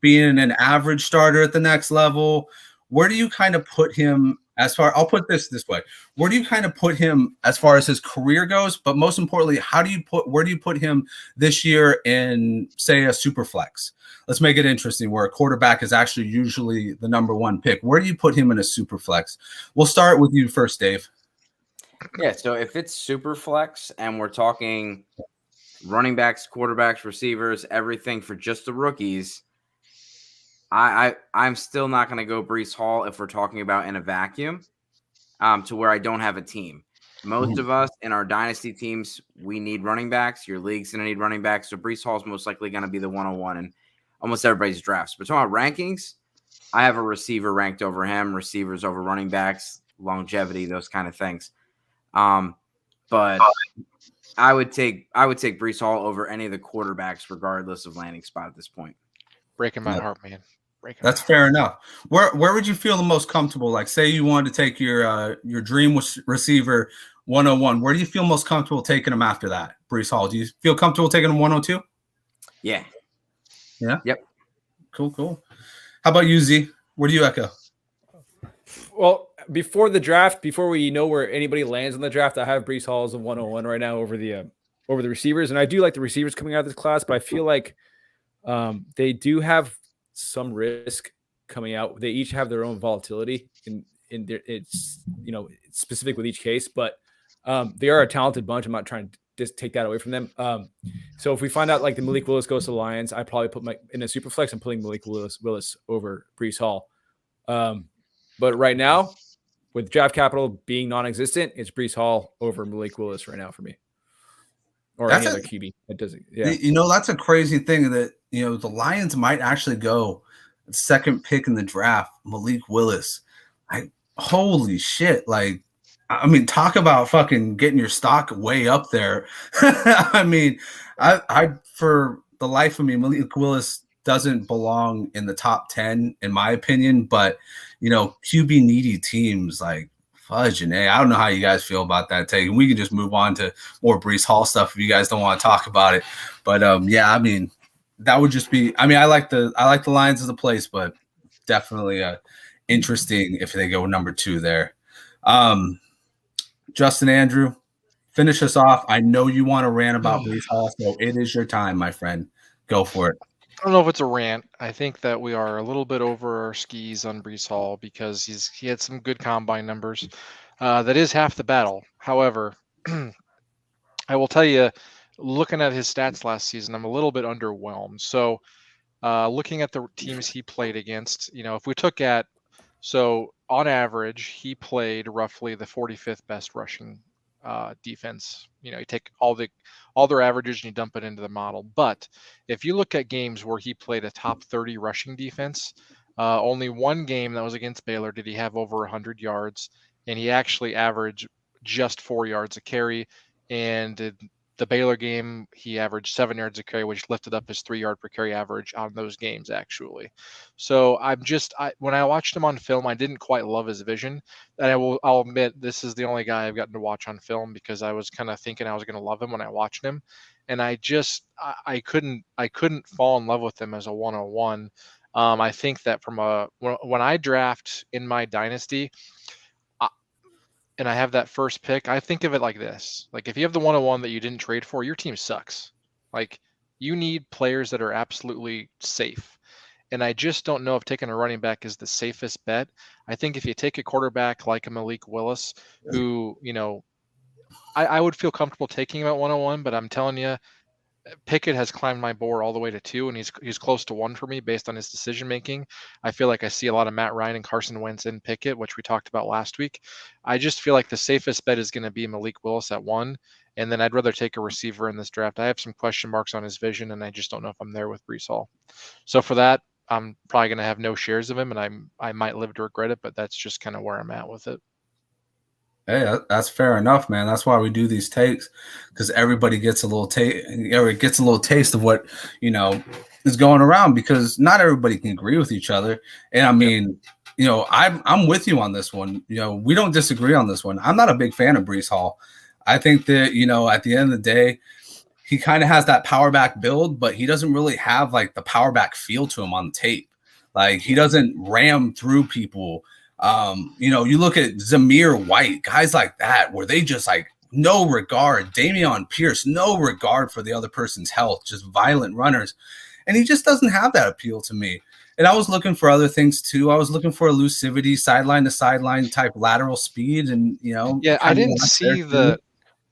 Speaker 1: being an average starter at the next level? Where do you kind of put him I'll put this way. Where do you kind of put him as far as his career goes? But most importantly, where do you put him this year in, say, a super flex? Let's make it interesting, where a quarterback is actually usually the number 1 pick. Where do you put him in a super flex? We'll start with you first, Dave.
Speaker 2: Yeah, so if it's super flex and we're talking running backs, quarterbacks, receivers, everything for just the rookies, I'm still not going to go Brees Hall if we're talking about in a vacuum, to where I don't have a team. Most of us in our dynasty teams, we need running backs. Your league's going to need running backs. So Brees Hall is most likely going to be the 101 in almost everybody's drafts. But talking about rankings, I have a receiver ranked over him, receivers over running backs, longevity, those kind of things. But I would take Brees Hall over any of the quarterbacks, regardless of landing spot at this point.
Speaker 4: Breaking my heart, man.
Speaker 1: That's fair enough. Where would you feel the most comfortable? Like, say you wanted to take your dream receiver 101. Where do you feel most comfortable taking him after that? Brees Hall. Do you feel comfortable taking him 102?
Speaker 2: Yeah.
Speaker 1: Yeah.
Speaker 2: Yep.
Speaker 1: Cool. How about you, Z? Where do you echo?
Speaker 3: Well, before the draft, before we know where anybody lands in the draft, I have Breece Hall as a 101 right now over the receivers, and I do like the receivers coming out of this class, but I feel like they do have some risk coming out. They each have their own volatility in their, it's specific with each case, but they are a talented bunch. I'm not trying to just take that away from them. So if we find out like the Malik Willis goes to the Lions, I probably put in a super flex. I'm putting Malik Willis over Breece Hall. But right now, with draft capital being non-existent, it's Breece Hall over Malik Willis right now for me, or any other QB. It doesn't. Yeah,
Speaker 1: that's a crazy thing that the Lions might actually go second pick in the draft, Malik Willis. Holy shit! Like, I mean, talk about fucking getting your stock way up there. I mean, I for the life of me, Malik Willis doesn't belong in the top 10 in my opinion, but QB needy teams like fudge and I don't know how you guys feel about that take. And we can just move on to more Breece Hall stuff if you guys don't want to talk about it. But yeah, I mean, that would just be. I mean, I like the Lions as a place, but definitely interesting if they go number 2 there. Justin, Andrew, finish us off. I know you want to rant about Breece Hall, so it is your time, my friend. Go for it.
Speaker 4: I don't know if it's a rant. I think that we are a little bit over our skis on Breece Hall because he had some good combine numbers. That is half the battle. However, I will tell you, looking at his stats last season, I'm a little bit underwhelmed. So looking at the teams he played against, if we took on average, he played roughly the 45th best rushing defense. You take all their averages and you dump it into the model. But if you look at games where he played a top 30 rushing defense, only one game that was against Baylor did he have over 100 yards, and he actually averaged just 4 yards a carry. And the Baylor game, he averaged 7 yards a carry, which lifted up his 3 yard per carry average on those games, actually. So when I watched him on film, I didn't quite love his vision. And I'll admit, this is the only guy I've gotten to watch on film because I was kind of thinking I was going to love him when I watched him. And I couldn't fall in love with him as a 101. I think that when I draft in my dynasty, and I have that first pick, I think of it like this. Like, if you have the 101 that you didn't trade for, your team sucks. Like, you need players that are absolutely safe. And I just don't know if taking a running back is the safest bet. I think if you take a quarterback like a Malik Willis, who, I would feel comfortable taking him at 101, but I'm telling you, Pickett has climbed my board all the way to 2, and he's close to 1 for me based on his decision making. I feel like I see a lot of Matt Ryan and Carson Wentz in Pickett, which we talked about last week. I just feel like the safest bet is going to be Malik Willis at 1, and then I'd rather take a receiver in this draft. I have some question marks on his vision, and I just don't know if I'm there with Breece Hall. So for that, I'm probably going to have no shares of him, and I might live to regret it, but that's just kind of where I'm at with it.
Speaker 1: Hey, that's fair enough, man. That's why we do these takes, because everybody gets a little taste of what is going around, because not everybody can agree with each other. And I mean, I'm with you on this one. We don't disagree on this one. I'm not a big fan of Breece Hall. I think that at the end of the day, he kind of has that power back build, but he doesn't really have like the power back feel to him on the tape. Like, he doesn't ram through people. You look at Zamir White, guys like that, where they just like no regard. Dameon Pierce, no regard for the other person's health, just violent runners. And he just doesn't have that appeal to me. And I was looking for other things too. I was looking for elusivity, sideline to sideline type lateral speed. And,
Speaker 4: yeah, I didn't see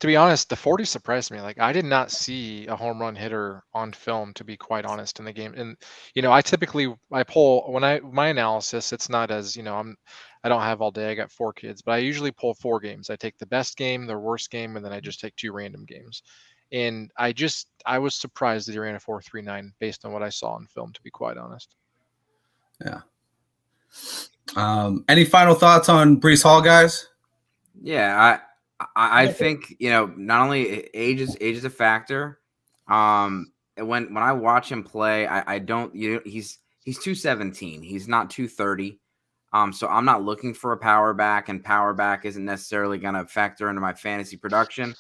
Speaker 4: to be honest, the 40 surprised me. Like, I did not see a home run hitter on film, to be quite honest, in the game. And, I pull my analysis, it's not as, I don't have all day. I got 4 kids, but I usually pull 4 games. I take the best game, the worst game, and then I just take 2 random games. And I was surprised that he ran a 4.39 based on what I saw on film, to be quite honest.
Speaker 1: Yeah. Any final thoughts on Breece Hall, guys?
Speaker 2: Yeah, I think not only age is a factor. When I watch him play, I don't he's 217. He's not 230. So I'm not looking for a power back, and power back isn't necessarily going to factor into my fantasy production.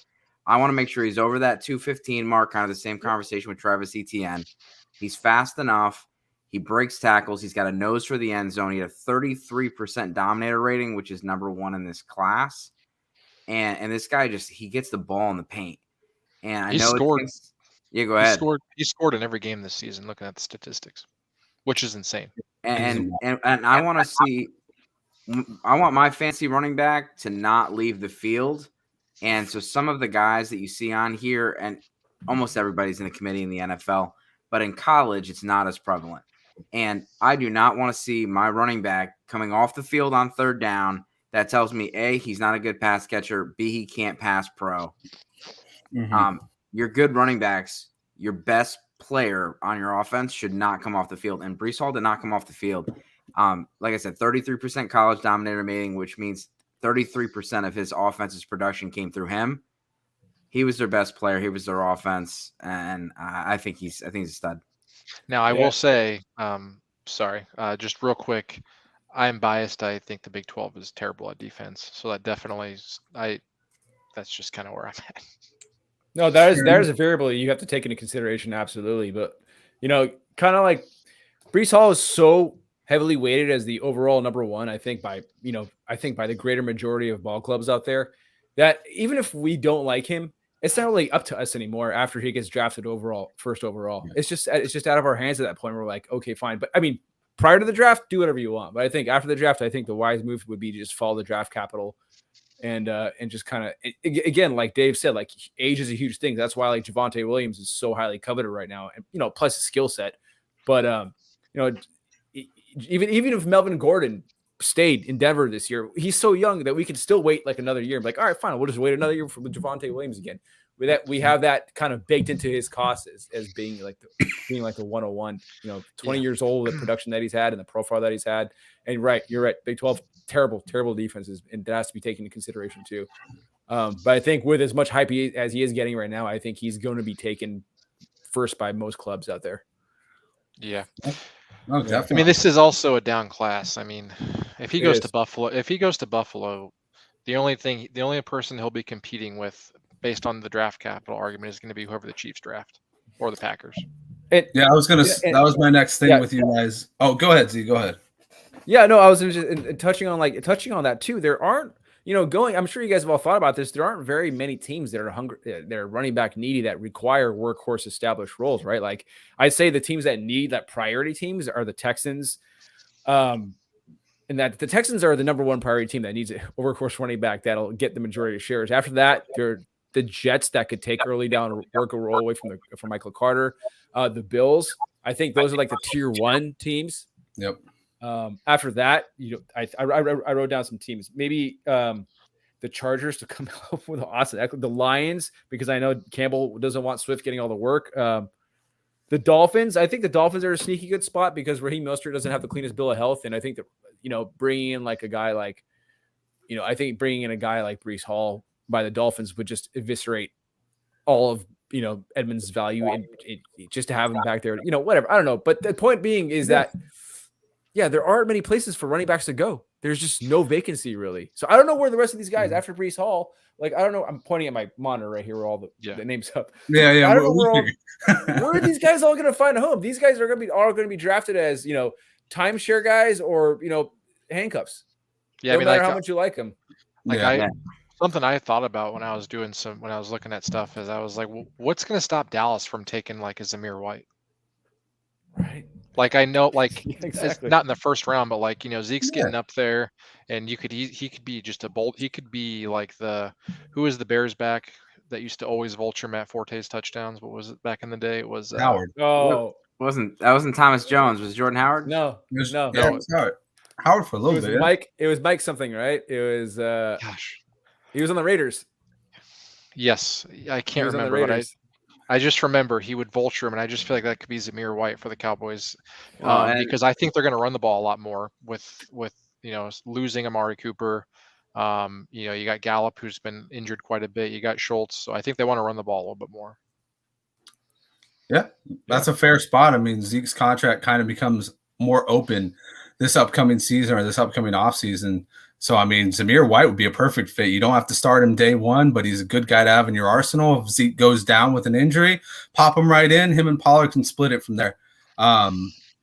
Speaker 2: I want to make sure he's over that 215 mark, kind of the same conversation with Travis Etienne. He's fast enough. He breaks tackles. He's got a nose for the end zone. He had a 33% dominator rating, which is number 1 in this class. And this guy he gets the ball in the paint. And I know
Speaker 4: scored.
Speaker 2: Yeah, go ahead.
Speaker 4: He scored in every game this season, looking at the statistics, which is insane.
Speaker 2: And I want to see. I want my fantasy running back to not leave the field. And so some of the guys that you see on here, and almost everybody's in the committee in the NFL, but in college, it's not as prevalent. And I do not want to see my running back coming off the field on third down. That tells me, A, he's not a good pass catcher. B, he can't pass pro.
Speaker 1: Mm-hmm.
Speaker 2: Your good running backs, your best player on your offense should not come off the field. And Breece Hall did not come off the field. Like I said, 33% college dominator rating, which means 33% of his offense's production came through him. He was their best player. He was their offense. And I think he's a stud.
Speaker 4: Now, I will say, just real quick, I'm biased. I think the Big 12 is terrible at defense. So that definitely, that's just kind of where I'm at.
Speaker 3: No, there's a variable you have to take into consideration. Absolutely. But, kind of like Breece Hall is so heavily weighted as the overall number 1, I think by the greater majority of ball clubs out there, that even if we don't like him, it's not really up to us anymore after he gets drafted first overall. Yeah. It's just out of our hands at that point. We're like, okay, fine. But I mean, prior to the draft, do whatever you want. But I think after the draft, I think the wise move would be to just follow the draft capital and just kind of, again, like Dave said, like age is a huge thing. That's why like Javonte Williams is so highly coveted right now, and plus his skill set. But even if Melvin Gordon stayed in Denver this year, he's so young that we can still wait like another year. Like, all right, fine, we'll just wait another year for Javonte Williams again. With that, we have that kind of baked into his cost as being like the 101. 20 years old, the production that he's had and the profile that he's had. And you're right. Big 12, terrible defenses, and that has to be taken into consideration too. But I think with as much hype as he is getting right now, I think he's going to be taken first by most clubs out there.
Speaker 4: Yeah.
Speaker 1: Oh, definitely.
Speaker 4: I mean, this is also a down class. I mean, if he goes to Buffalo, the only person he'll be competing with based on the draft capital argument is going to be whoever the Chiefs draft or the Packers.
Speaker 1: That was my next thing with you guys. Oh, go ahead, Z. Go ahead.
Speaker 3: Yeah, no, I was just touching on that too. There aren't, I'm sure you guys have all thought about this. There aren't very many teams that are hungry, that are running back needy, that require workhorse established roles, right? Like I'd say the teams that need that priority teams are the Texans. And that the Texans are the number 1 priority team that needs a workhorse running back that'll get the majority of shares. After that, they're the Jets that could take early down and work a role away from Michael Carter. The Bills, I think those are like the tier 1 teams.
Speaker 1: Yep.
Speaker 3: After that, I wrote down some teams. Maybe the Chargers to come up with Austin Eckler, the Lions, because I know Campbell doesn't want Swift getting all the work. The Dolphins, I think the Dolphins are a sneaky good spot because Raheem Mostert doesn't have the cleanest bill of health, and I think that bringing in like a guy like Breece Hall by the Dolphins would just eviscerate all of Edmonds' value and just to have him back there. Whatever, I don't know. But the point being is that. Yeah, there aren't many places for running backs to go. There's just no vacancy, really. So I don't know where the rest of these guys after Breece Hall, like, I don't know. I'm pointing at my monitor right here where all the names up.
Speaker 1: Yeah.
Speaker 3: I don't know where are these guys all going to find a home? These guys are all going to be drafted as, timeshare guys or, handcuffs.
Speaker 4: Yeah,
Speaker 3: no matter how much you like them.
Speaker 4: Something I thought about when I was looking at stuff is I was like, well, what's going to stop Dallas from taking like a Zamir White?
Speaker 3: Right.
Speaker 4: Like I know, like
Speaker 3: exactly.
Speaker 4: It's not in the first round, but like Zeke's getting up there, and he could be just a bolt. He could be like who is the Bears back that used to always vulture Matt Forte's touchdowns? What was it back in the day? It was
Speaker 1: Howard.
Speaker 3: Oh,
Speaker 2: that wasn't Thomas Jones. Was it Jordan Howard?
Speaker 3: No,
Speaker 1: it was Howard. Howard for a little bit.
Speaker 3: Mike. It was Mike something, right? It was. He was on the Raiders.
Speaker 4: Yes, I can't remember, but I just remember he would vulture him, and I just feel like that could be Zamir White for the Cowboys because I think they're going to run the ball a lot more with losing Amari Cooper. You got Gallup, who's been injured quite a bit. You got Schultz, so I think they want to run the ball a little bit more.
Speaker 1: Yeah, that's a fair spot. I mean, Zeke's contract kind of becomes more open this upcoming season or this upcoming offseason. So, I mean, Zamir White would be a perfect fit. You don't have to start him day one, but he's a good guy to have in your arsenal. If Zeke goes down with an injury, pop him right in. Him and Pollard can split it from there.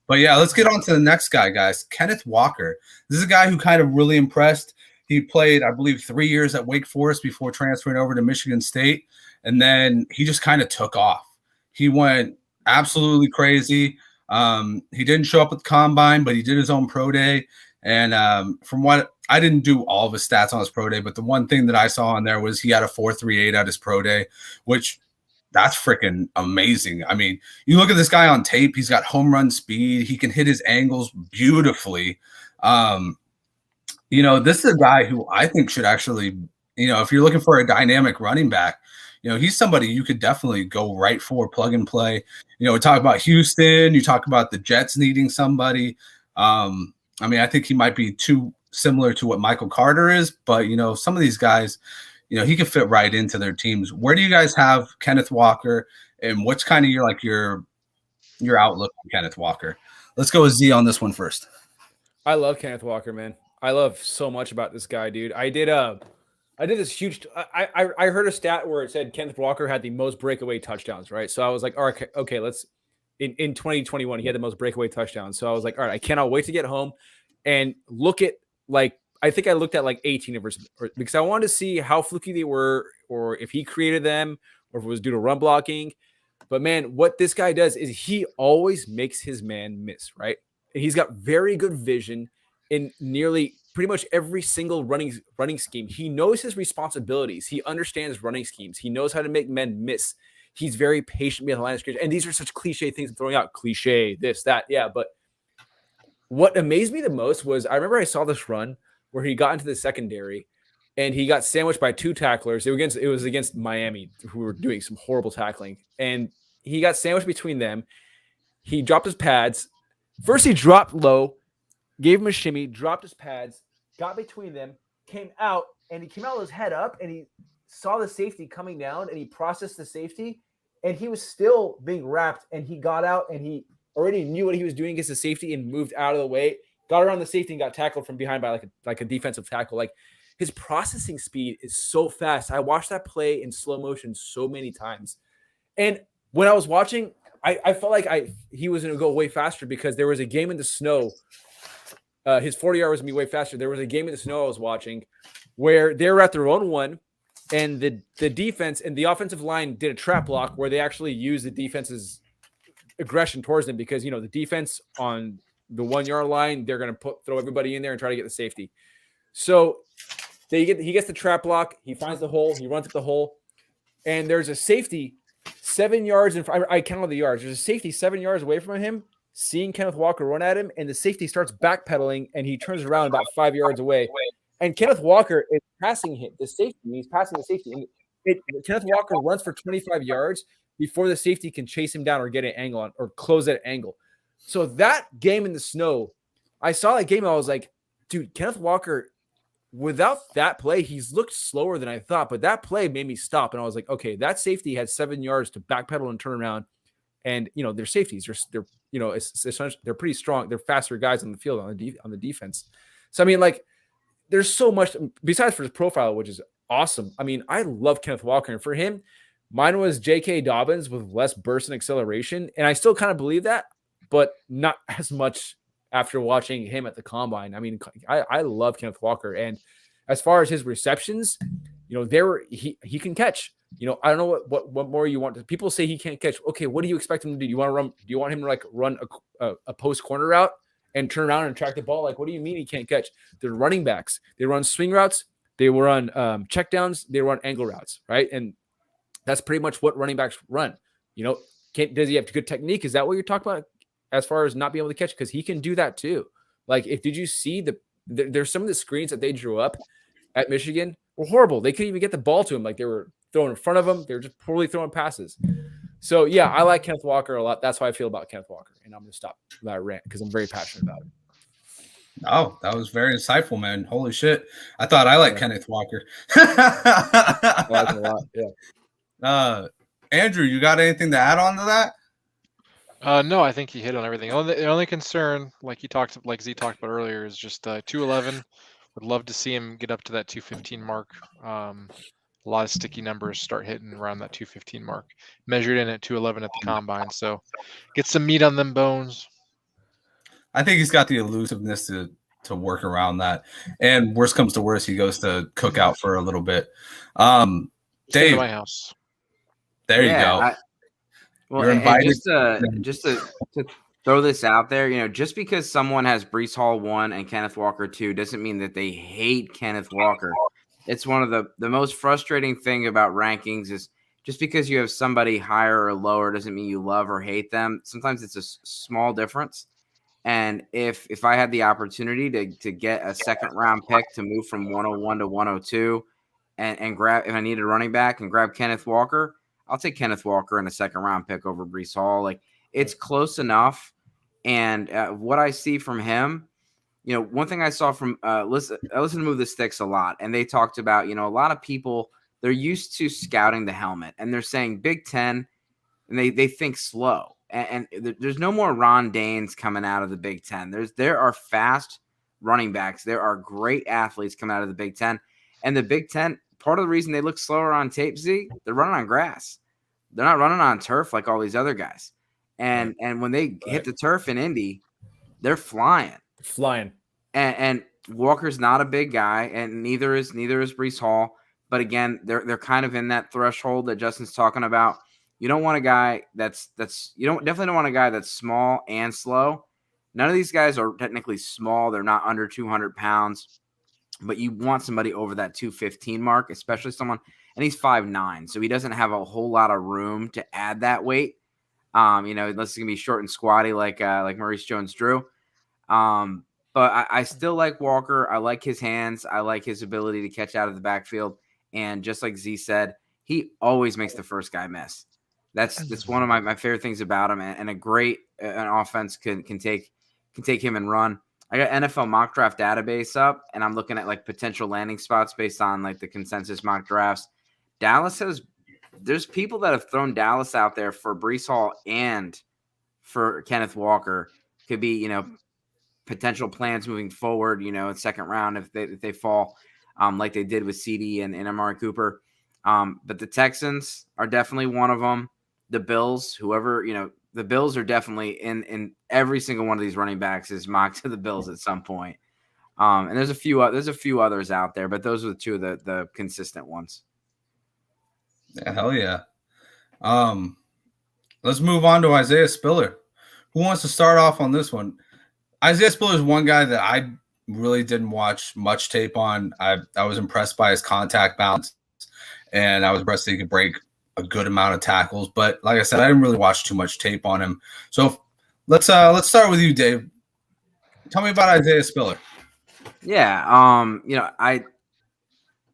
Speaker 1: But yeah, let's get on to the next guy, guys. Kenneth Walker. This is a guy who kind of really impressed. He played, I believe, 3 years at Wake Forest before transferring over to Michigan State. And then he just kind of took off. He went absolutely crazy. He didn't show up at the combine, but he did his own pro day. And from what I didn't do all of his stats on his pro day, but the one thing that I saw on there was he had a 4.38 at his pro day, which that's freaking amazing. I mean, you look at this guy on tape, he's got home run speed. He can hit his angles beautifully. This is a guy who I think should actually, if you're looking for a dynamic running back, he's somebody you could definitely go right for, plug and play. We talk about Houston, you talk about the Jets needing somebody. I think he might be too similar to what Michael Carter is, but some of these guys, he could fit right into their teams. Where do you guys have Kenneth Walker, and what's kind of your outlook on Kenneth Walker? Let's go with Z on this one first.
Speaker 3: I love Kenneth Walker, man. I love so much about this guy, dude. I did this huge. I heard a stat where it said Kenneth Walker had the most breakaway touchdowns, right? So I was like, all right, okay, let's. In 2021, he had the most breakaway touchdowns. So I was like, all right, I cannot wait to get home and look at I think I looked at 18 of his, because I wanted to see how fluky they were, or if he created them, or if it was due to run blocking. But man, what this guy does is he always makes his man miss, right? And he's got very good vision in nearly pretty much every single running scheme. He knows his responsibilities. He understands running schemes. He knows how to make men miss. He's very patient behind the line of scrimmage. And these are such cliche things I'm throwing out. Cliche, this, that. Yeah. But what amazed me the most was I remember I saw this run where he got into the secondary and he got sandwiched by 2 tacklers. It was against Miami, who were doing some horrible tackling. And he got sandwiched between them. He dropped his pads. First, he dropped low, gave him a shimmy, dropped his pads, got between them, came out, and he came out with his head up, and he saw the safety coming down, and he processed the safety, and he was still being wrapped, and he got out, and he already knew what he was doing against the safety and moved out of the way, got around the safety and got tackled from behind by like a defensive tackle. Like, his processing speed is so fast. I watched that play in slow motion so many times. And when I was watching, I felt like he was going to go way faster because there was a game in the snow. His 40-yard was going to be way faster. There was a game in the snow I was watching where they were at their own one, and the defense and the offensive line did a trap block where they actually used the defense's aggression towards them because, the defense on the 1-yard line, they're going to throw everybody in there and try to get the safety. So he gets the trap block. He finds the hole. He runs at the hole. And there's a safety 7 yards in front. I counted the yards. There's a safety 7 yards away from him, seeing Kenneth Walker run at him, and the safety starts backpedaling, and he turns around about 5 yards away. And Kenneth Walker is passing him, the safety. He's passing the safety. And Kenneth Walker runs for 25 yards before the safety can chase him down or get an angle on or close that angle. So that game in the snow, I saw that game and I was like, dude, Kenneth Walker, without that play, he's looked slower than I thought. But that play made me stop. And I was like, okay, that safety had 7 yards to backpedal and turn around. And, they're safeties. They're pretty strong. They're faster guys on the field on the defense. So, there's so much besides for his profile, which is awesome. I love Kenneth Walker. And for him, mine was J.K. Dobbins with less burst and acceleration. And I still kind of believe that, but not as much after watching him at the combine. I love Kenneth Walker. And as far as his receptions, he can catch. I don't know what more you want. People say he can't catch. Okay, what do you expect him to do? Do you want him to run a post corner route and turn around and track the ball? What do you mean he can't catch? They're running backs. They run swing routes. They run checkdowns. They run angle routes, right? And that's pretty much what running backs run. Does he have good technique? Is that what you're talking about as far as not being able to catch? Because he can do that too. Did you see there's some of the screens that they drew up at Michigan were horrible. They couldn't even get the ball to him. They were throwing in front of him. They were just poorly throwing passes. So, yeah, I like Kenneth Walker a lot. That's how I feel about Kenneth Walker. And I'm going to stop that rant because I'm very passionate about it.
Speaker 1: Oh, that was very insightful, man. Holy shit. I thought I liked Kenneth Walker.
Speaker 3: I like it a lot, yeah.
Speaker 1: Andrew, you got anything to add on to that?
Speaker 4: No, I think he hit on everything. The only concern, like Z talked about earlier, is just 211. Would love to see him get up to that 215 mark. A lot of sticky numbers start hitting around that 215 mark. Measured in at 211 at the combine. So get some meat on them bones.
Speaker 1: I think he's got the elusiveness to work around that. And worst comes to worst, he goes to cook out for a little bit.
Speaker 4: Stay
Speaker 1: Dave,
Speaker 4: to my house.
Speaker 1: There you go.
Speaker 2: You're invited. And just to throw this out there, just because someone has Breece Hall 1 and Kenneth Walker 2 doesn't mean that they hate Kenneth Walker. It's one of the most frustrating thing about rankings is just because you have somebody higher or lower doesn't mean you love or hate them. Sometimes it's a small difference. And if I had the opportunity to get a second round pick to move from 101 to 102 and grab, if I needed a running back and grab Kenneth Walker, I'll take Kenneth Walker in a second round pick over Breece Hall. Like, it's close enough. And what I see from him, one thing I saw from I listen to Move the Sticks a lot, and they talked about, a lot of people, they're used to scouting the helmet, and they're saying Big Ten, and they think slow. And there's no more Ron Danes coming out of the Big Ten. There are fast running backs. There are great athletes coming out of the Big Ten. And the Big Ten, part of the reason they look slower on tape, Z, they're running on grass. They're not running on turf like all these other guys. And when they hit the turf in Indy, they're flying. And Walker's not a big guy, and neither is Breece Hall. But again, they're kind of in that threshold that Justin's talking about. You don't want a guy definitely don't want a guy that's small and slow. None of these guys are technically small. They're not under 200 pounds, but you want somebody over that 215 mark, especially someone, and he's 5'9", so he doesn't have a whole lot of room to add that weight. Unless he's gonna be short and squatty like Maurice Jones-Drew. But I still like Walker. I like his hands. I like his ability to catch out of the backfield. And just like Z said, he always makes the first guy miss. That's one of my favorite things about him. And a great an offense can take him and run. I got NFL mock draft database up, and I'm looking at like potential landing spots based on like the consensus mock drafts. There's people that have thrown Dallas out there for Breece Hall and for Kenneth Walker. Could be, potential plans moving forward, in second round if they fall like they did with CD and Amari Cooper. But the Texans are definitely one of them. The Bills, the Bills are definitely in every single one of these running backs is mocked to the Bills at some point. And there's a few others out there, but those are the two of the consistent ones.
Speaker 1: Yeah, hell yeah. Let's move on to Isaiah Spiller. Who wants to start off on this one? Isaiah Spiller is one guy that I really didn't watch much tape on. I was impressed by his contact balance, and I was impressed that he could break a good amount of tackles. But like I said, I didn't really watch too much tape on him. So let's start with you, Dave. Tell me about Isaiah Spiller.
Speaker 2: Yeah,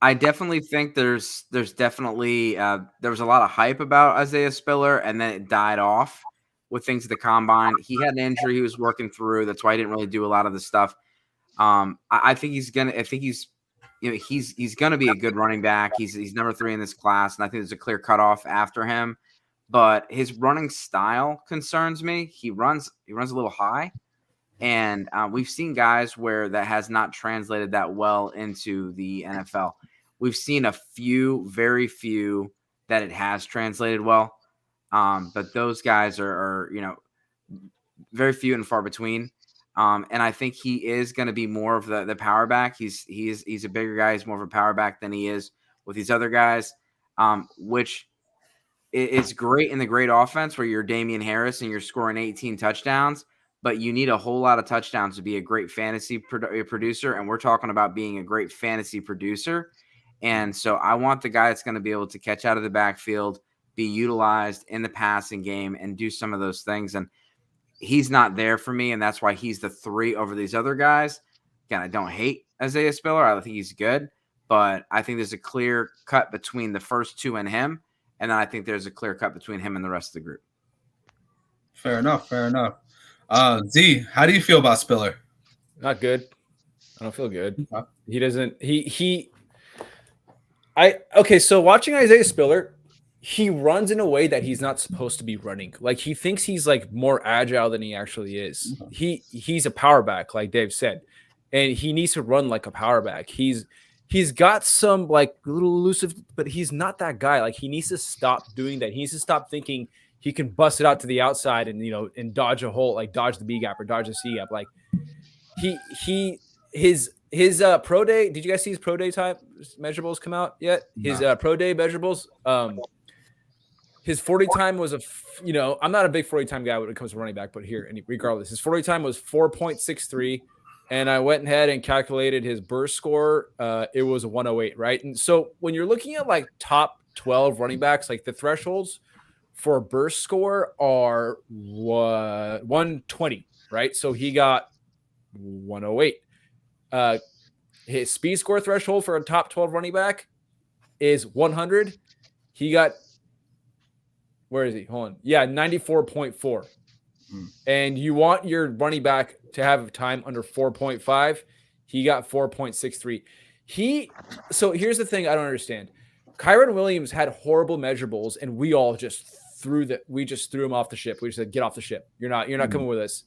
Speaker 2: I definitely think there's definitely there was a lot of hype about Isaiah Spiller, and then it died off with things at the combine. He had an injury he was working through. That's why he didn't really do a lot of the stuff. I think he's gonna be a good running back. He's number 3 in this class, and I think there's a clear cutoff after him. But his running style concerns me. He runs a little high. And we've seen guys where that has not translated that well into the NFL. We've seen very few that it has translated well. But those guys are very few and far between. And I think he is going to be more of the power back. He's a bigger guy. He's more of a power back than he is with these other guys, which is great in the great offense where you're Damian Harris and you're scoring 18 touchdowns. But you need a whole lot of touchdowns to be a great fantasy producer. And we're talking about being a great fantasy producer. And so I want the guy that's going to be able to catch out of the backfield, be utilized in the passing game, and do some of those things. And he's not there for me, and that's why he's the 3 over these other guys. Again, I don't hate Isaiah Spiller. I think he's good. But I think there's a clear cut between the first 2 and him. And then I think there's a clear cut between him and the rest of the group.
Speaker 1: Fair enough. Z, how do you feel about Spiller?
Speaker 3: Not good. I don't feel good.
Speaker 1: Okay.
Speaker 3: He doesn't. So watching Isaiah Spiller, he runs in a way that he's not supposed to be running. Like, he thinks he's like more agile than he actually is. He's a power back, like Dave said, and he needs to run like a power back. He's got some like little elusive, but he's not that guy. Like, he needs to stop doing that. He needs to stop thinking he can bust it out to the outside and, and dodge a hole, like dodge the B gap or dodge the C gap. Like his pro day. Did you guys see his pro day type measurables come out yet? His pro day measurables. His 40 time was I'm not a big 40 time guy when it comes to running back, but regardless, his 40 time was 4.63. And I went ahead and calculated his burst score. It was a 108, right? And so when you're looking at like top 12 running backs, like the thresholds for a burst score are 120, right? So he got 108. His speed score threshold for a top 12 running back is 100. He got, where is he? Hold on. Yeah, 94.4. And you want your running back to have time under 4.5. He got 4.63. So here's the thing I don't understand. Kyron Williams had horrible measurables, and we just threw him off the ship. We just said, get off the ship. You're not coming with us.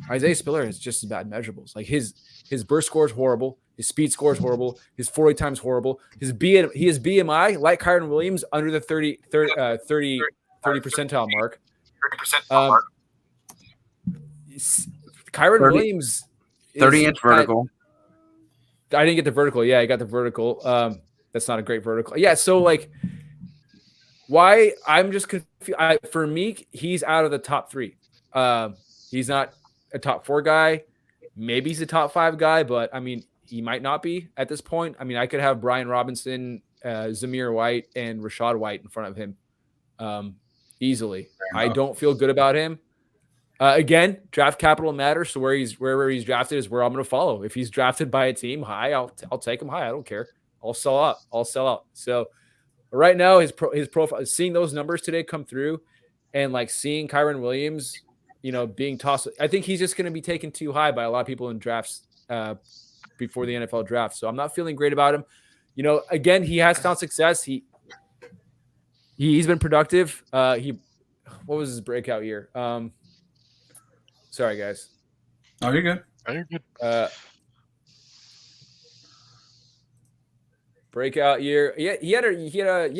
Speaker 3: Isaiah Spiller has just as bad measurables. Like his burst score is horrible. His speed score is horrible. His 40 times horrible. His BMI, like Kyron Williams, under the 30 percentile mark. Kyron Williams
Speaker 2: 30-inch vertical.
Speaker 3: I didn't get the vertical. Yeah, I got the vertical. That's not a great vertical. Yeah, so like why I'm just confused. For me, he's out of the top 3. He's not a top 4 guy. Maybe he's a top 5 guy, but I mean, he might not be at this point. I mean, I could have Brian Robinson, Zamir White, and Rashad White in front of him easily. I don't feel good about him. Again, draft capital matters. So wherever he's drafted is where I'm going to follow. If he's drafted by a team high, I'll take him high. I don't care. I'll sell out. So right now, his profile, seeing those numbers today come through, and like seeing Kyron Williams, being tossed. I think he's just going to be taken too high by a lot of people in drafts before the NFL draft. So I'm not feeling great about him. Again, he has found success. He's been productive. What was his breakout year? Sorry, guys.
Speaker 1: Oh, you're good.
Speaker 3: Breakout year. Yeah, he had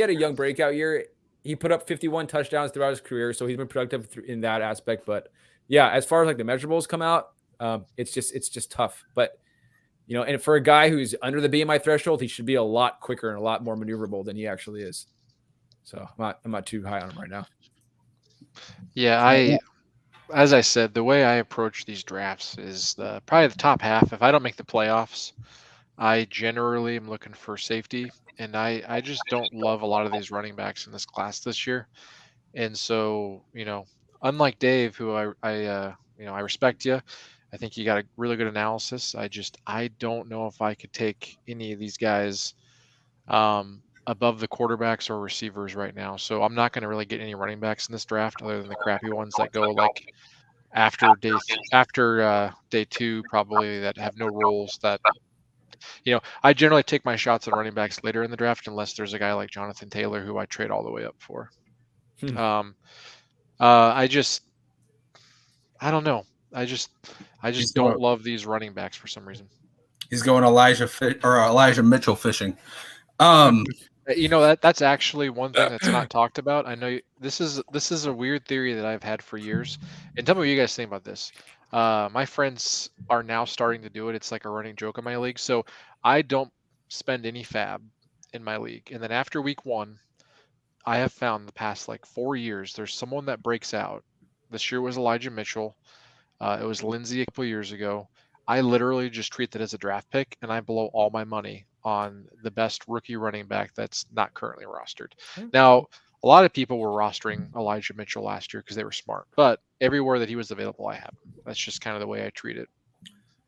Speaker 3: a young breakout year. He put up 51 touchdowns throughout his career, so he's been productive in that aspect. But yeah, as far as like the measurables come out, it's just tough. But and for a guy who's under the BMI threshold, he should be a lot quicker and a lot more maneuverable than he actually is. So I'm not too high on him right now.
Speaker 4: Yeah, as I said, the way I approach these drafts is probably the top half. If I don't make the playoffs, I generally am looking for safety, and I just don't love a lot of these running backs in this class this year. And so, unlike Dave, who I respect you, I think you got a really good analysis. I don't know if I could take any of these guys above the quarterbacks or receivers right now. So I'm not going to really get any running backs in this draft other than the crappy ones that go like after day 2, probably, that have no roles. That I generally take my shots on running backs later in the draft unless there's a guy like Jonathan Taylor who I trade all the way up for. I don't know. I just don't love these running backs for some reason.
Speaker 1: He's going Elijah Mitchell fishing.
Speaker 4: That's actually one thing that's not talked about. I know this is a weird theory that I've had for years, and tell me what you guys think about this. My friends are now starting to do it. It's like a running joke in my league. So I don't spend any fab in my league, and then after week 1, I have found the past like 4 years there's someone that breaks out. This year was Elijah Mitchell. It was Lindsey a couple years ago. I literally just treat that as a draft pick, and I blow all my money on the best rookie running back that's not currently rostered. Now, a lot of people were rostering Elijah Mitchell last year because they were smart, but everywhere that he was available, I have him. That's just kind of the way I treat it.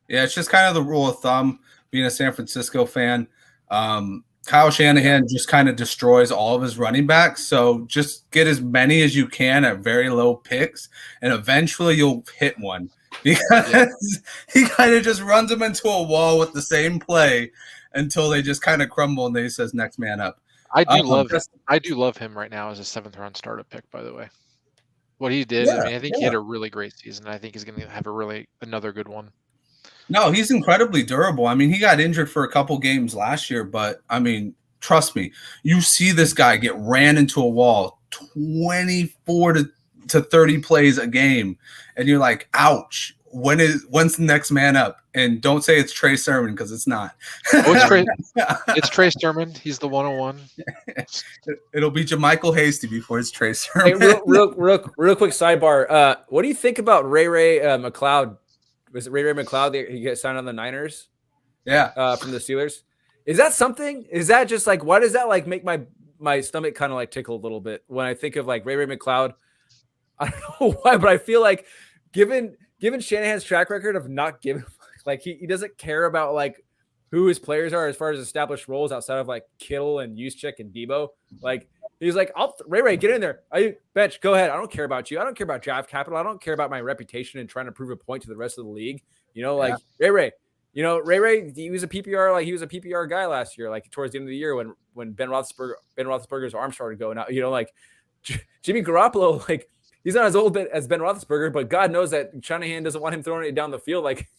Speaker 1: Yeah, it's just kind of the rule of thumb, being a San Francisco fan. Kyle Shanahan just kind of destroys all of his running backs. So just get as many as you can at very low picks, and eventually you'll hit one, because he kind of just runs them into a wall with the same play until they just kind of crumble and they says next man up.
Speaker 4: I do love him right now as a 7th round startup pick, by the way. What he did, I think he had a really great season. I think he's going to have another good one.
Speaker 1: No, he's incredibly durable. I mean, he got injured for a couple games last year, but I mean, trust me, you see this guy get ran into a wall 24 to to 30 plays a game, and you're like, ouch. When's the next man up? And don't say it's Trey Sermon, because it's not.
Speaker 4: It's Trey Sermon. He's the 101.
Speaker 1: It'll be JaMychal Hasty before it's Trey Sermon.
Speaker 3: Hey, real quick sidebar. What do you think about Ray McLeod? Was it Ray McLeod? He got signed on the Niners.
Speaker 1: Yeah.
Speaker 3: From the Steelers. Is that something? Is that just like, why does that like make my stomach kind of like tickle a little bit when I think of like Ray McLeod? I don't know why, but I feel like given Shanahan's track record of not giving, like he doesn't care about like who his players are as far as established roles outside of like Kittle and Juszczyk and Debo. Like he's like, Ray, get in there. Bench, go ahead. I don't care about you. I don't care about draft capital. I don't care about my reputation and trying to prove a point to the rest of the league. You know, like Ray. You know, Ray, he was a PPR, like he was a PPR guy last year, like towards the end of the year when Ben Roethlisberger's arm started going out. You know, like Jimmy Garoppolo, like he's not as old as Ben Roethlisberger, but God knows that Shanahan doesn't want him throwing it down the field like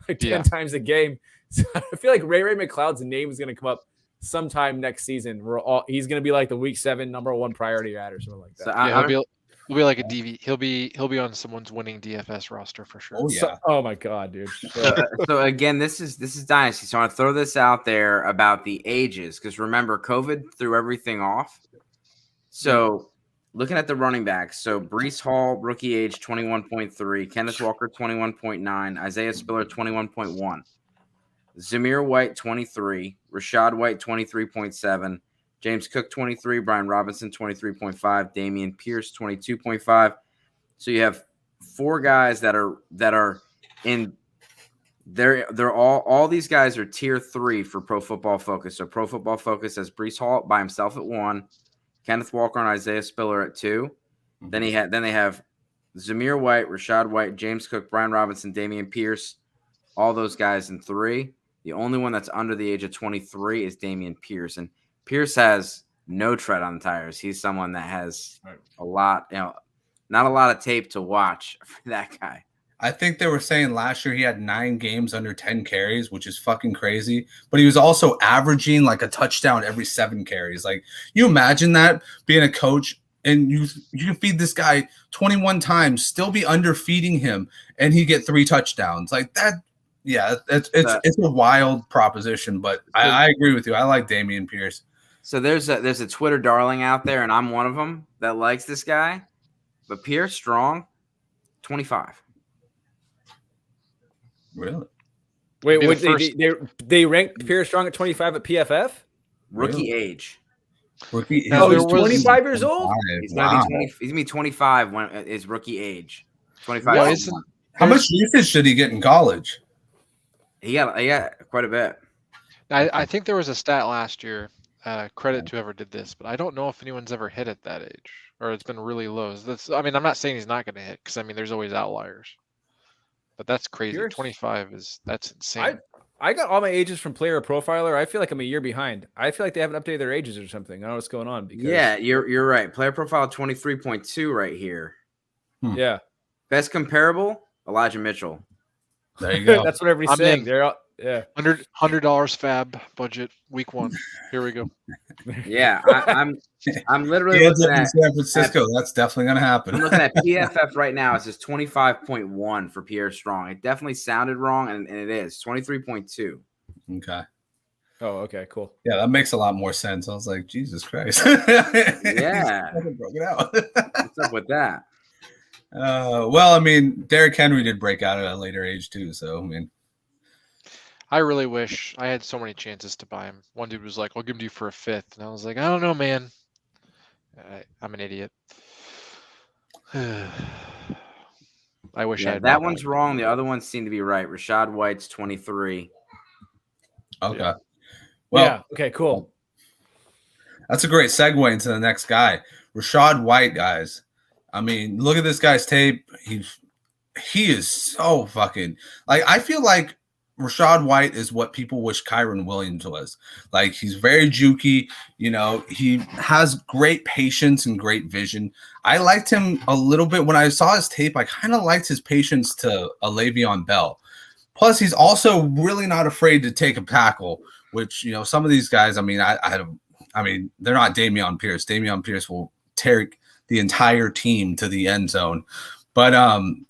Speaker 3: 10 times a game. So I feel like Ray McLeod's name is going to come up sometime next season. He's going to be like the Week 7 '1 priority ad or something like that.
Speaker 4: So he'll be like a DV. He'll be on someone's winning DFS roster for sure.
Speaker 1: Oh yeah.
Speaker 3: Oh my God, dude.
Speaker 2: So again, this is Dynasty. So I want to throw this out there about the ages, because remember, COVID threw everything off. So looking at the running backs, so Breece Hall, rookie age 21.3, Kenneth Walker 21.9, Isaiah Spiller 21.1, Zamir White 23, Rashad White 23.7. James Cook 23, Brian Robinson 23.5, Dameon Pierce 22.5. So you have 4 guys that are in. They're all these guys are tier 3 for Pro Football Focus. So Pro Football Focus has Breece Hall by himself at 1, Kenneth Walker and Isaiah Spiller at 2. Mm-hmm. Then they have Zamir White, Rashad White, James Cook, Brian Robinson, Dameon Pierce, all those guys in 3. The only one that's under the age of 23 is Dameon Pierce, and Pierce has no tread on the tires. He's someone that has a lot, not a lot of tape to watch for that guy.
Speaker 1: I think they were saying last year he had 9 games under 10 carries, which is fucking crazy. But he was also averaging like a touchdown every 7 carries. Like, you imagine that being a coach and you can feed this guy 21 times, still be underfeeding him, and he get 3 touchdowns like that. Yeah, it's a wild proposition, but I agree with you. I like Dameon Pierce.
Speaker 2: So there's a Twitter darling out there, and I'm one of them that likes this guy. But Pierce Strong, 25.
Speaker 1: Really?
Speaker 3: Wait, they ranked Pierce Strong at 25 at PFF?
Speaker 2: Rookie age.
Speaker 1: Rookie.
Speaker 3: No, he's 25 years old.
Speaker 2: He's gonna be 25 when his rookie age. 25.
Speaker 1: How much usage did he get in college?
Speaker 2: He got quite a bit.
Speaker 4: I think there was a stat last year. Credit to whoever did this, but I don't know if anyone's ever hit at that age, or it's been really low. I'm not saying he's not going to hit, because there's always outliers, but that's crazy. 25 that's insane.
Speaker 3: I got all my ages from Player Profiler. I feel like I'm a year behind. I feel like they haven't updated their ages or something. I don't know what's going on.
Speaker 2: Yeah, you're right. Player Profile 23.2 right here.
Speaker 3: Yeah.
Speaker 2: Best comparable, Elijah Mitchell.
Speaker 1: There you go.
Speaker 3: That's what everybody's saying. They're all,
Speaker 4: $100 fab budget week 1. Here we go.
Speaker 2: Yeah, I'm literally looking at
Speaker 1: San Francisco. That's definitely going to happen.
Speaker 2: I'm looking at PFF right now. It says 25.1 for Pierre Strong. It definitely sounded wrong, and it is 23.2.
Speaker 1: Okay.
Speaker 3: Oh, okay, cool.
Speaker 1: Yeah, that makes a lot more sense. I was like, Jesus Christ.
Speaker 2: Yeah.
Speaker 1: Broke it out.
Speaker 2: What's up with that?
Speaker 1: Well, I mean, Derrick Henry did break out at a later age too. So, I mean,
Speaker 4: I really wish I had so many chances to buy him. One dude was like, "I'll give him to you for a 5th," and I was like, "I don't know, man. I'm an idiot." I wish I had.
Speaker 2: That one's wrong. The other ones seem to be right. Rashad White's 23.
Speaker 1: Okay.
Speaker 4: Yeah.
Speaker 1: Well,
Speaker 3: yeah. Okay. Cool.
Speaker 1: That's a great segue into the next guy, Rashad White, guys. I mean, look at this guy's tape. He is so fucking like, I feel like Rashad White is what people wish Kyron Williams was. Like, he's very jukey, he has great patience and great vision. I liked him a little bit when I saw his tape. I kind of liked his patience to a Le'Veon Bell. Plus, he's also really not afraid to take a tackle, which, some of these guys, I mean, they're not Dameon Pierce. Dameon Pierce will tear the entire team to the end zone. But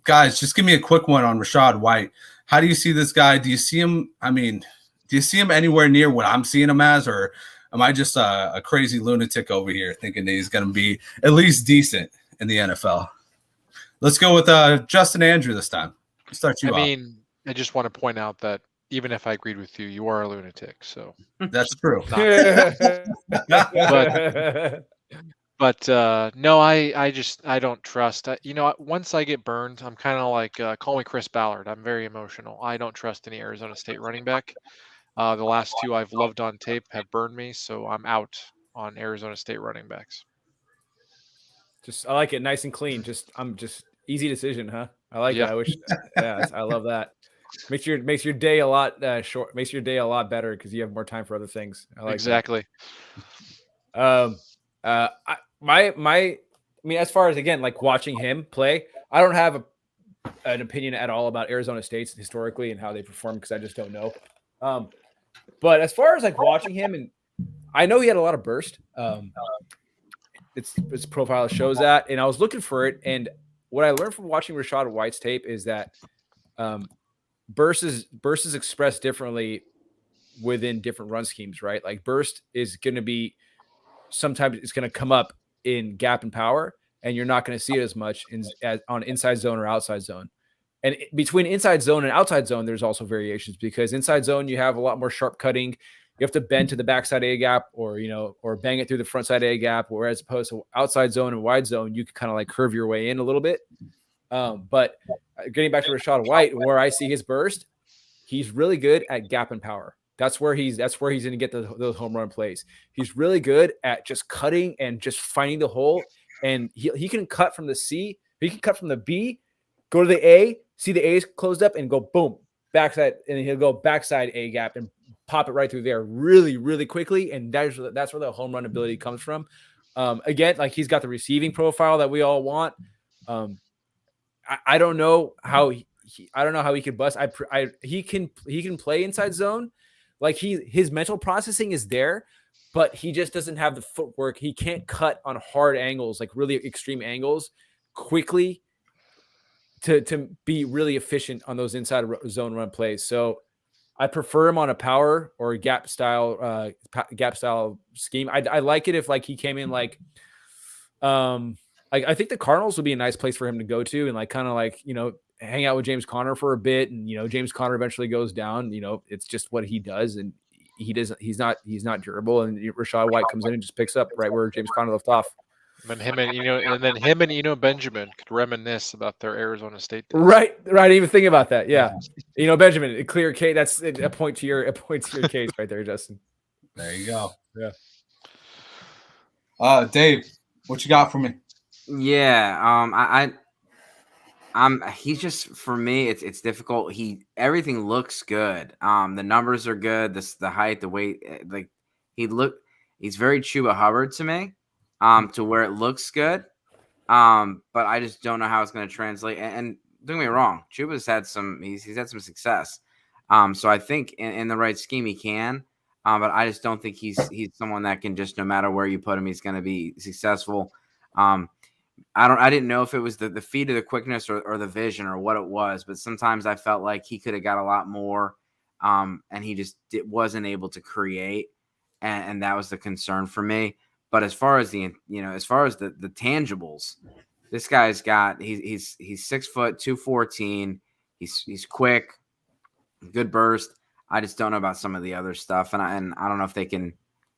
Speaker 1: guys, just give me a quick one on Rachaad White. How do you see this guy? Do you see him? I mean, do you see him anywhere near what I'm seeing him as, or am I just a crazy lunatic over here thinking that he's going to be at least decent in the NFL? Let's go with Justin Andrew this time. Let's start you off.
Speaker 4: I mean, I just want to point out that even if I agreed with you, you are a lunatic. So
Speaker 1: that's true.
Speaker 4: But no, I don't trust. Once I get burned, I'm kind of like call me Chris Ballard. I'm very emotional. I don't trust any Arizona State running back. The last two I've loved on tape have burned me, so I'm out on Arizona State running backs.
Speaker 3: I like it, nice and clean. I'm just easy decision, huh? I like it. I wish. Yeah, I love that. Makes your day a lot short. Makes your day a lot better because you have more time for other things. I like
Speaker 4: exactly.
Speaker 3: That. I mean, as far as again, like watching him play, I don't have an opinion at all about Arizona State historically and how they perform because I just don't know. But as far as like watching him, and I know he had a lot of burst. Its profile shows that, and I was looking for it. And what I learned from watching Rachaad White's tape is that burst is expressed differently within different run schemes, right? Like burst is going to be sometimes it's going to come up in gap and power, and you're not going to see it as much on inside zone or outside zone. And between inside zone and outside zone, there's also variations because inside zone, you have a lot more sharp cutting. You have to bend to the backside A gap or bang it through the front side A gap, whereas opposed to outside zone and wide zone, you can kind of like curve your way in a little bit. But getting back to Rachaad White, where I see his burst, he's really good at gap and power. That's where he's going to get those home run plays. He's really good at just cutting and just finding the hole. And he can cut from the C. He can cut from the B, go to the A, see the A's closed up, and go boom backside, and he'll go backside A gap and pop it right through there really, really quickly. And that's where the home run ability comes from. Again, like he's got the receiving profile that we all want. I don't know how he could bust. He can play inside zone. Like his mental processing is there, but he just doesn't have the footwork. He can't cut on hard angles, like really extreme angles quickly to be really efficient on those inside zone run plays. So I prefer him on a power or gap style scheme. I like it if like he came in like I think the Cardinals would be a nice place for him to go to and like kind of like, hang out with James Conner for a bit. And, James Conner eventually goes down, it's just what he does. And he's not durable. And Rachaad White comes in and just picks up right where James Conner left off.
Speaker 4: And him and Eno Benjamin could reminisce about their Arizona State days.
Speaker 3: Right. I didn't even think about that. Yeah. Benjamin, a clear case. That's a point to your case right there, Justin.
Speaker 1: There you go.
Speaker 3: Yeah.
Speaker 1: Dave, what you got for me?
Speaker 2: Yeah. He's just, for me, it's difficult. Everything looks good. The numbers are good. The height, the weight, like he's very Chuba Hubbard to me. To where it looks good. But I just don't know how it's going to translate. And don't get me wrong, Chuba's had he's had some success. So I think in the right scheme he can. But I just don't think he's someone that can just, no matter where you put him, he's going to be successful. I didn't know if it was the feed or the quickness or the vision or what it was, but sometimes I felt like he could have got a lot more. And he just wasn't able to create. And that was the concern for me. But as far as the tangibles, this guy's got he's 6 foot 214. He's quick, good burst. I just don't know about some of the other stuff, and I don't know if they can,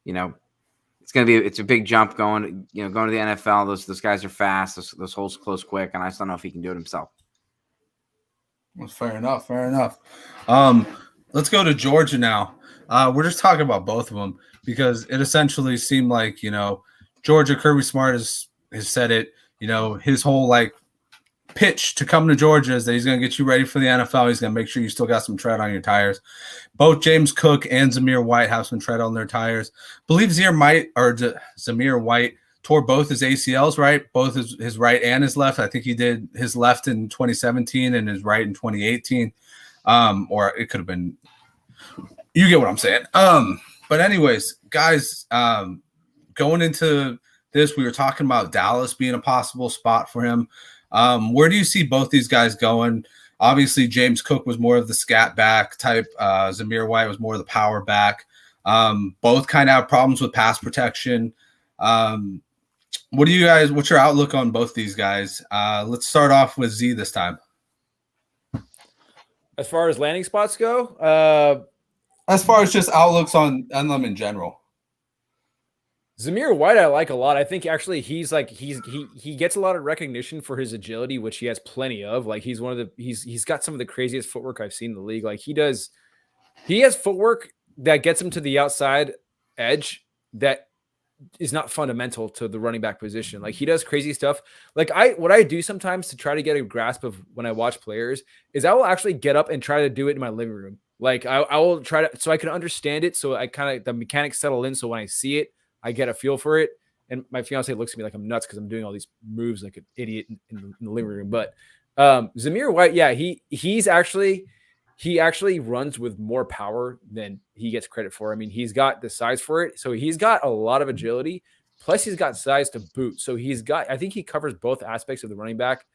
Speaker 2: it's a big jump going to the NFL. Those guys are fast. Those holes close quick, and I just don't know if he can do it himself.
Speaker 1: Well, fair enough. Let's go to Georgia now. We're just talking about both of them because it essentially seemed like, Georgia, Kirby Smart has said it, his whole like pitch to come to Georgia is that he's going to get you ready for the NFL. He's going to make sure you still got some tread on your tires. Both James Cook and Zamir White have some tread on their tires. I believe Zamir White tore both his ACLs, right? Both his right and his left. I think he did his left in 2017 and his right in 2018. Or it could have been, you get what I'm saying. But anyways, guys, going into this. We were talking about Dallas being a possible spot for him. Where do you see both these guys going? Obviously, James Cook was more of the scat back type. Zamir White was more of the power back. Both kind of have problems with pass protection. What's your outlook on both these guys? Let's start off with Z this time.
Speaker 3: As far as landing spots go,
Speaker 1: as far as just outlooks on them in general.
Speaker 3: Zamir White, I like a lot. I think actually he gets a lot of recognition for his agility, which he has plenty of. Like he's got some of the craziest footwork I've seen in the league. Like he has footwork that gets him to the outside edge that is not fundamental to the running back position. Like he does crazy stuff. Like what I do sometimes to try to get a grasp of when I watch players is I will actually get up and try to do it in my living room. Like I will try to, so I can understand it. So I kind of, the mechanics settle in. So when I see it, I get a feel for it. And my fiance looks at me like I'm nuts because I'm doing all these moves like an idiot in the living room. But Zamir White, yeah, he actually runs with more power than he gets credit for. I mean, he's got the size for it. So he's got a lot of agility. Plus he's got size to boot. So I think he covers both aspects of the running back,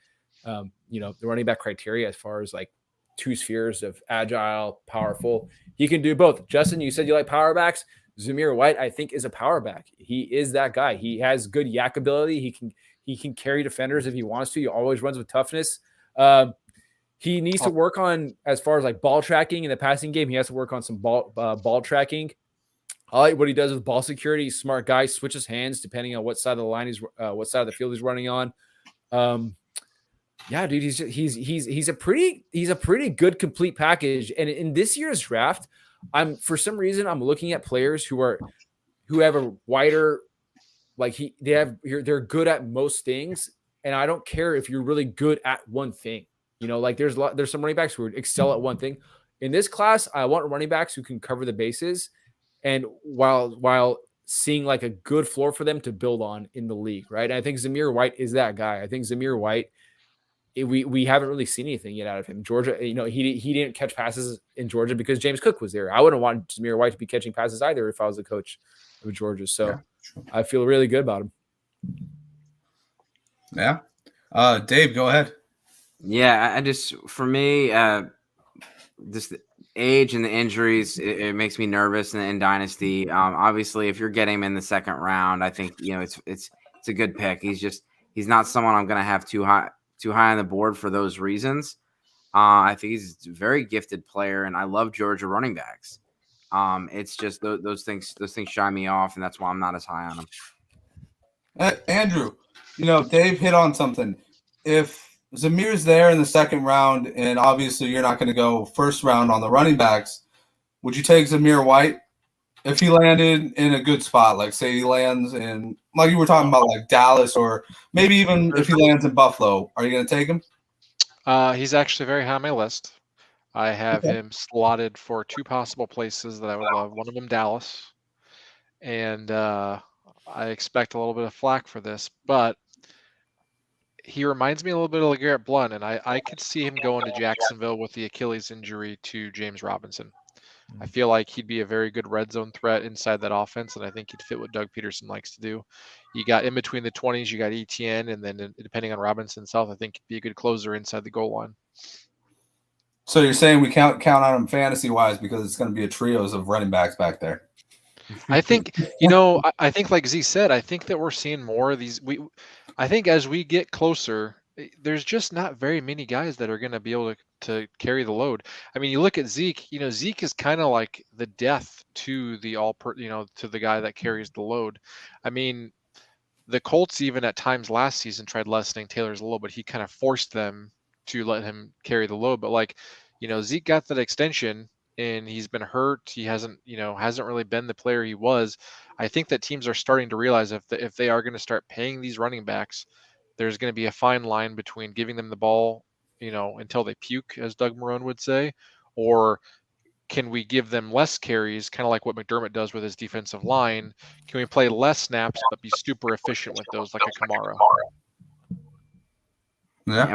Speaker 3: the running back criteria as far as like two spheres of agile, powerful. He can do both. Justin, you said you like power backs. Zamir White, I think, is a power back. He is that guy. He has good yak ability. He can carry defenders if he wants to. He always runs with toughness. He needs to work on, as far as like ball tracking in the passing game, he has to work on some ball tracking. I like what he does with ball security. He's a smart guy, switches hands depending on what side of the line what side of the field he's running on. Yeah, dude, he's a pretty good complete package. And in this year's draft, for some reason I'm looking at players who have a wider, like they're good at most things, and I don't care if you're really good at one thing. You know, like there's some running backs who excel at one thing. In this class, I want running backs who can cover the bases, and while seeing like a good floor for them to build on in the league, right? And I think Zamir White is that guy. I think Zamir White, we haven't really seen anything yet out of him. Georgia, he didn't catch passes in Georgia because James Cook was there. I wouldn't want Zamir White to be catching passes either if I was the coach of Georgia. So yeah, sure. I feel really good about him.
Speaker 1: Yeah. Dave, go ahead.
Speaker 2: Yeah, for me, just the age and the injuries, it makes me nervous in Dynasty. Obviously, if you're getting him in the second round, I think it's a good pick. He's not someone I'm going to have too high on the board for those reasons. I think he's a very gifted player, and I love Georgia running backs. It's just those things shy me off, and that's why I'm not as high on him.
Speaker 1: Andrew, Dave hit on something. If Zamir's there in the second round, and obviously you're not going to go first round on the running backs, would you take Zamir White if he landed in a good spot? Like say he lands in, like you were talking about, like Dallas, or maybe even if he lands in Buffalo, are you going to take him?
Speaker 4: He's actually very high on my list. I have him slotted for two possible places that I would love. One of them, Dallas. And I expect a little bit of flack for this, but he reminds me a little bit of LeGarrette Blount, and I could see him going to Jacksonville with the Achilles injury to James Robinson. I feel like he'd be a very good red zone threat inside that offense, and I think he'd fit what Doug Peterson likes to do. You got in between the 20s, you got ETN, and then depending on Robinson's health, I think he'd be a good closer inside the goal line.
Speaker 1: So you're saying we count on him fantasy-wise because it's going to be a trios of running backs back there?
Speaker 4: I think, I think like Z said, I think that we're seeing more of these. I think as we get closer, there's just not very many guys that are going to be able to carry the load. I mean, you look at Zeke, Zeke is kind of like the death to the to the guy that carries the load. I mean, the Colts even at times last season tried lessening Taylor's load, but he kind of forced them to let him carry the load. But Zeke got that extension and he's been hurt. He hasn't really been the player he was. I think that teams are starting to realize if they are going to start paying these running backs, there's going to be a fine line between giving them the ball, until they puke, as Doug Marrone would say, or can we give them less carries, kind of like what McDermott does with his defensive line? Can we play less snaps but be super efficient with those, like a Kamara?
Speaker 1: Yeah,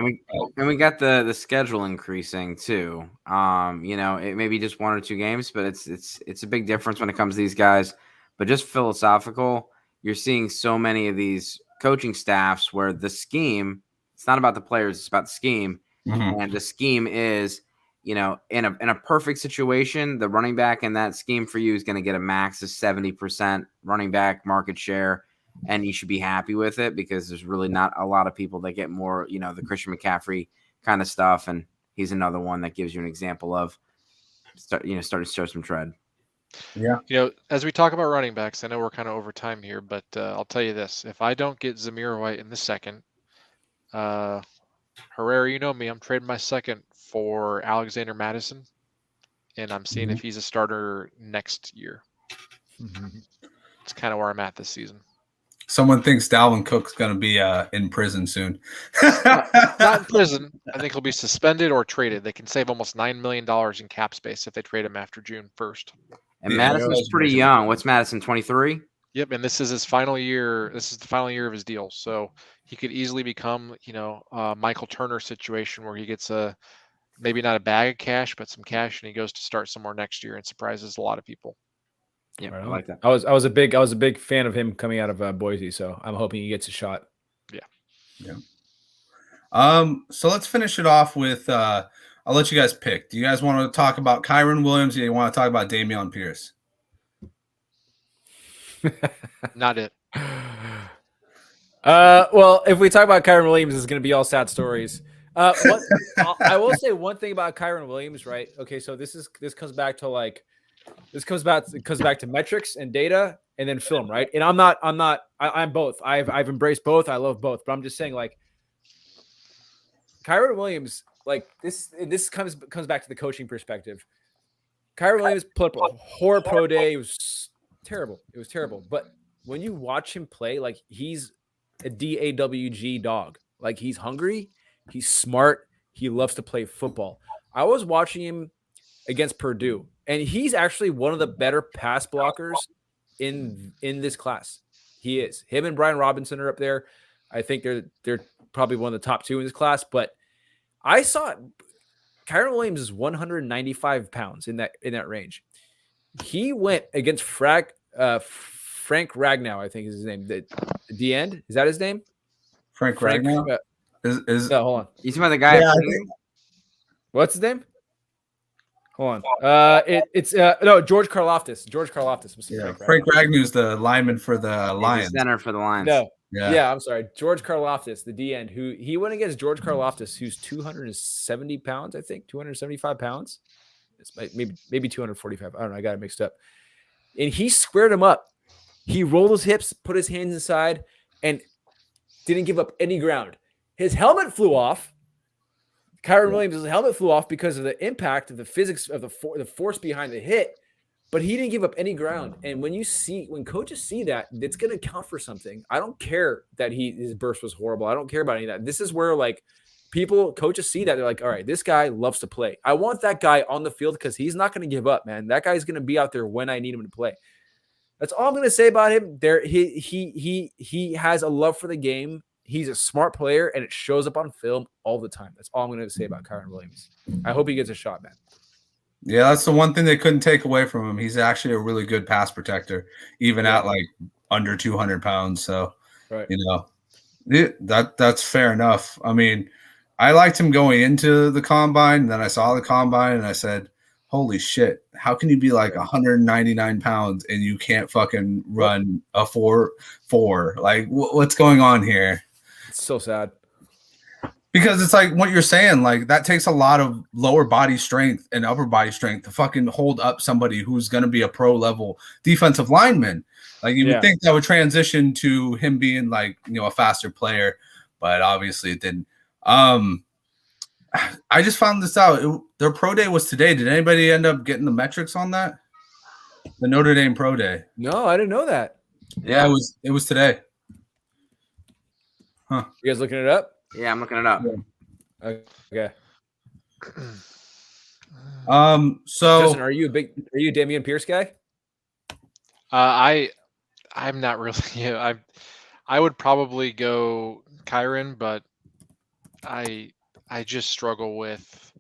Speaker 2: and we got the schedule increasing too. It may be just 1 or 2 games, but it's a big difference when it comes to these guys. But just philosophical, you're seeing so many of these coaching staffs where the scheme, it's not about the players, it's about the scheme.
Speaker 1: Mhm.
Speaker 2: And the scheme is, in a perfect situation, the running back in that scheme for you is going to get a max of 70% running back market share. And you should be happy with it because there's really not a lot of people that get more, the Christian McCaffrey kind of stuff. And he's another one that gives you an example of starting to show some tread.
Speaker 1: Yeah.
Speaker 4: As we talk about running backs, I know we're kind of over time here, but I'll tell you this. If I don't get Zamir White in the second, Herrera, you know me, I'm trading my second for Alexander Madison, and I'm seeing if he's a starter next year. It's kind of where I'm at this season.
Speaker 1: Someone thinks Dalvin Cook's going to be in prison soon.
Speaker 4: Not in prison. I think he'll be suspended or traded. They can save almost $9 million in cap space if they trade him after June 1st.
Speaker 2: And Madison's pretty young. What's Madison, 23?
Speaker 4: Yep, and this is his final year. This is the final year of his deal. So he could easily become, Michael Turner situation where he gets maybe not a bag of cash, but some cash, and he goes to start somewhere next year and surprises a lot of people.
Speaker 2: Yeah,
Speaker 3: right,
Speaker 2: I like that.
Speaker 3: I was a big fan of him coming out of Boise, so I'm hoping he gets a shot.
Speaker 1: Yeah. So let's finish it off with I'll let you guys pick. Do you guys want to talk about Kyron Williams or do you want to talk about Dameon Pierce?
Speaker 4: Not it.
Speaker 3: Well, if we talk about Kyron Williams, it's going to be all sad stories. I will say one thing about Kyron Williams, right? Okay, so this comes back to metrics and data and then film, right? And I'm both. I've embraced both. I love both, but I'm just saying, like, Kyron Williams, like this comes back to the coaching perspective. Kyron Williams put up a horror pro day. It was terrible. It was terrible. But when you watch him play, like, he's a DAWG dog. Like, he's hungry, he's smart, he loves to play football. I was watching him against Purdue, and he's actually one of the better pass blockers in this class. He is. Him and Brian Robinson are up there. I think they're probably one of the top two in this class. But I saw Kyron Williams is 195 pounds in that range. He went against Frank Ragnow, I think is his name. The end, is that his name?
Speaker 1: Frank Ragnow?
Speaker 3: Hold on.
Speaker 2: You talking about the guy?
Speaker 1: Yeah,
Speaker 3: What's his name? Hold on. It's George Karlaftis. George Karlaftis.
Speaker 1: Yeah, Frank Ragnew's the lineman for the Lions.
Speaker 2: The center for the Lions.
Speaker 3: No.
Speaker 1: Yeah.
Speaker 3: Yeah, I'm sorry. George Karlaftis, the D end, who he went against George Karlaftis, who's 270 pounds, I think, 275 pounds. It's maybe 245. I don't know. I got it mixed up. And he squared him up. He rolled his hips, put his hands inside, and didn't give up any ground. His helmet flew off. Kyron Williams' helmet flew off because of the impact of the physics of the force behind the hit, but he didn't give up any ground. And when coaches see that, it's going to count for something. I don't care that his burst was horrible. I don't care about any of that. This is where, like, coaches see that. They're like, all right, this guy loves to play. I want that guy on the field because he's not going to give up, man. That guy's going to be out there when I need him to play. That's all I'm going to say about him. He has a love for the game. He's a smart player, and it shows up on film all the time. That's all I'm going to say about Kyron Williams. I hope he gets a shot, man.
Speaker 1: Yeah, that's the one thing they couldn't take away from him. He's actually a really good pass protector, even at like under 200 pounds. So,
Speaker 3: right.
Speaker 1: That's fair enough. I mean, I liked him going into the combine, and then I saw the combine, and I said, holy shit, how can you be like 199 pounds and you can't fucking run a 4.4? Like, what's going on here?
Speaker 3: It's so sad.
Speaker 1: Because it's like what you're saying, like, that takes a lot of lower body strength and upper body strength to fucking hold up somebody who's going to be a pro level defensive lineman. Like, you would think that would transition to him being like, a faster player, but obviously it didn't. I just found this out. Their pro day was today. Did anybody end up getting the metrics on that? The Notre Dame pro day.
Speaker 3: No, I didn't know that.
Speaker 1: Yeah, it was today. Huh.
Speaker 3: You guys looking it up?
Speaker 2: Yeah, I'm looking it up.
Speaker 3: Yeah. Okay.
Speaker 1: So
Speaker 3: Justin, are you a Dameon Pierce guy?
Speaker 4: I'm not really. I would probably go Kyron, but I just struggle with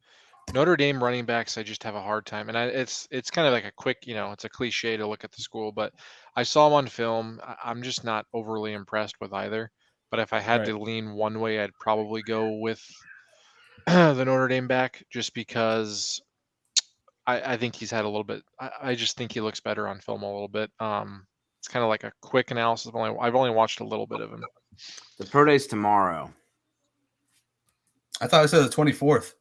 Speaker 4: Notre Dame running backs, I just have a hard time, and it's kind of like a quick, it's a cliche to look at the school, but I saw him on film. I'm just not overly impressed with either. But if I had
Speaker 3: Right.
Speaker 4: to lean one way, I'd probably go with the Notre Dame back, just because I think he's had a little bit. I just think he looks better on film a little bit. It's kind of like a quick analysis. I've only watched a little bit of him.
Speaker 2: The pro day's tomorrow.
Speaker 1: I thought it said the 24th.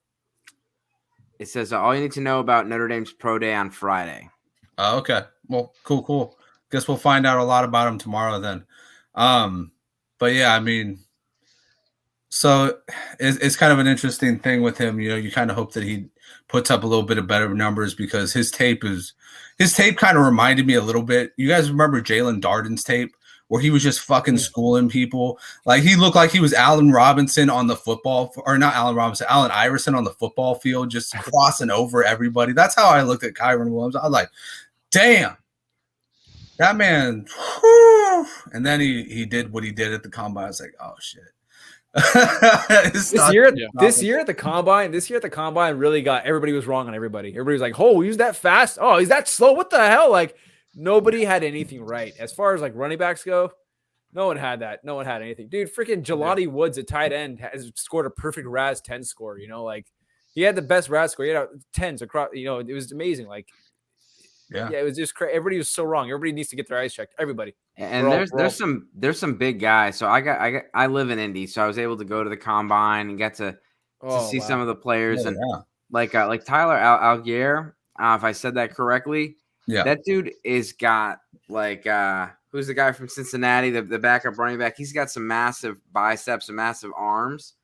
Speaker 2: It says all you need to know about Notre Dame's pro day on Friday.
Speaker 1: Oh, okay. Well, cool. Guess we'll find out a lot about him tomorrow then. But yeah, I mean, so it's kind of an interesting thing with him. You kind of hope that he puts up a little bit of better numbers because his tape kind of reminded me a little bit. You guys remember Jalen Darden's tape where he was just fucking schooling people? Like he looked like he was Allen Robinson on the football, or not Allen Robinson, Allen Iverson on the football field, just crossing over everybody. That's how I looked at Kyron Williams. I was like, damn, that man. Whew. And then he did what he did at the combine. I was like, oh shit.
Speaker 3: This year at the combine really got everybody was wrong on everybody. Everybody was like, oh, he's that fast. Oh, he's that slow. What the hell? Like nobody had anything right. As far as like running backs go, no one had that. No one had anything. Dude, freaking Jelani Woods at tight end has scored a perfect RAS 10 score. Like he had the best RAS score. He had 10s across, it was amazing. Like yeah, it was just crazy. Everybody was so wrong. Everybody needs to get their eyes checked. Everybody.
Speaker 2: And there's some big guys. So I live in Indy, so I was able to go to the combine and get to see some of the players like Tyler Algier. If I said that correctly, that dude is got like who's the guy from Cincinnati, the backup running back. He's got some massive biceps and massive arms.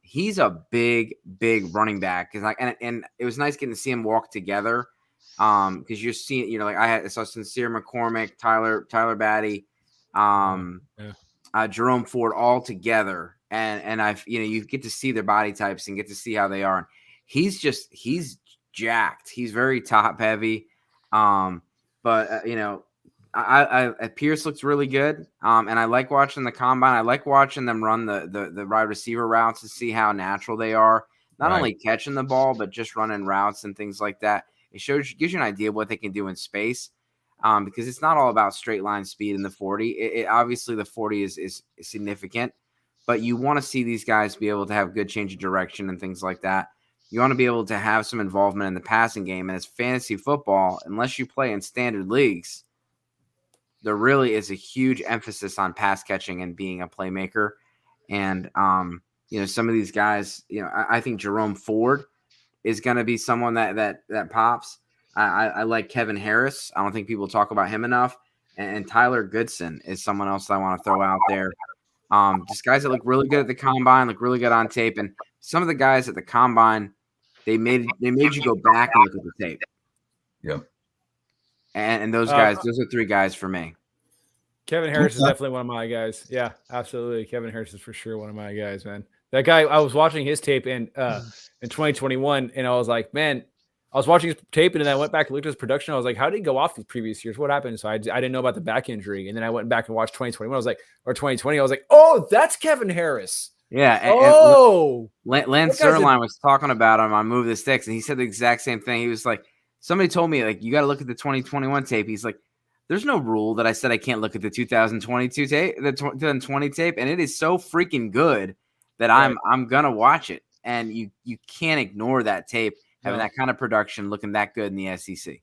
Speaker 2: He's a big running back. And it was nice getting to see him walk together. Because you're seeing, like I saw Sincere McCormick, Tyler Batty, Jerome Ford all together, and you get to see their body types and get to see how they are. And he's jacked. He's very top heavy. But Pierce looks really good. And I like watching the combine. I like watching them run the wide receiver routes to see how natural they are. Not only catching the ball, but just running routes and things like that. It gives you an idea of what they can do in space, because it's not all about straight line speed in the 40. Obviously the 40 is significant, but you want to see these guys be able to have good change of direction and things like that. You want to be able to have some involvement in the passing game, and it's fantasy football. Unless you play in standard leagues, there really is a huge emphasis on pass catching and being a playmaker. And some of these guys, I think Jerome Ford is going to be someone that pops. I like Kevin Harris. I don't think people talk about him enough. And Tyler Goodson is someone else I want to throw out there. Just guys that look really good at the combine, look really good on tape. And some of the guys at the combine, they made you go back and look at the tape.
Speaker 1: Yep.
Speaker 2: And those guys, those are three guys for me.
Speaker 3: Kevin Harris is definitely one of my guys. Yeah, absolutely. Kevin Harris is for sure one of my guys, man. That guy, I was watching his tape in 2021, and I was like, man, I was watching his tape, and then I went back and looked at his production. I was like, how did he go off these previous years? What happened? So I didn't know about the back injury, and then I went back and watched 2021. I was like, or 2020. I was like, oh, that's Kevin Harris.
Speaker 2: Yeah. Lance Zierlein was talking about him on Move the Sticks, and he said the exact same thing. He was like, somebody told me, like, you got to look at the 2021 tape. He's like, there's no rule that I said I can't look at the 2022 tape, the 2020 tape, and it is so freaking good that I'm gonna watch it. And you can't ignore that tape having that kind of production, looking that good in the SEC.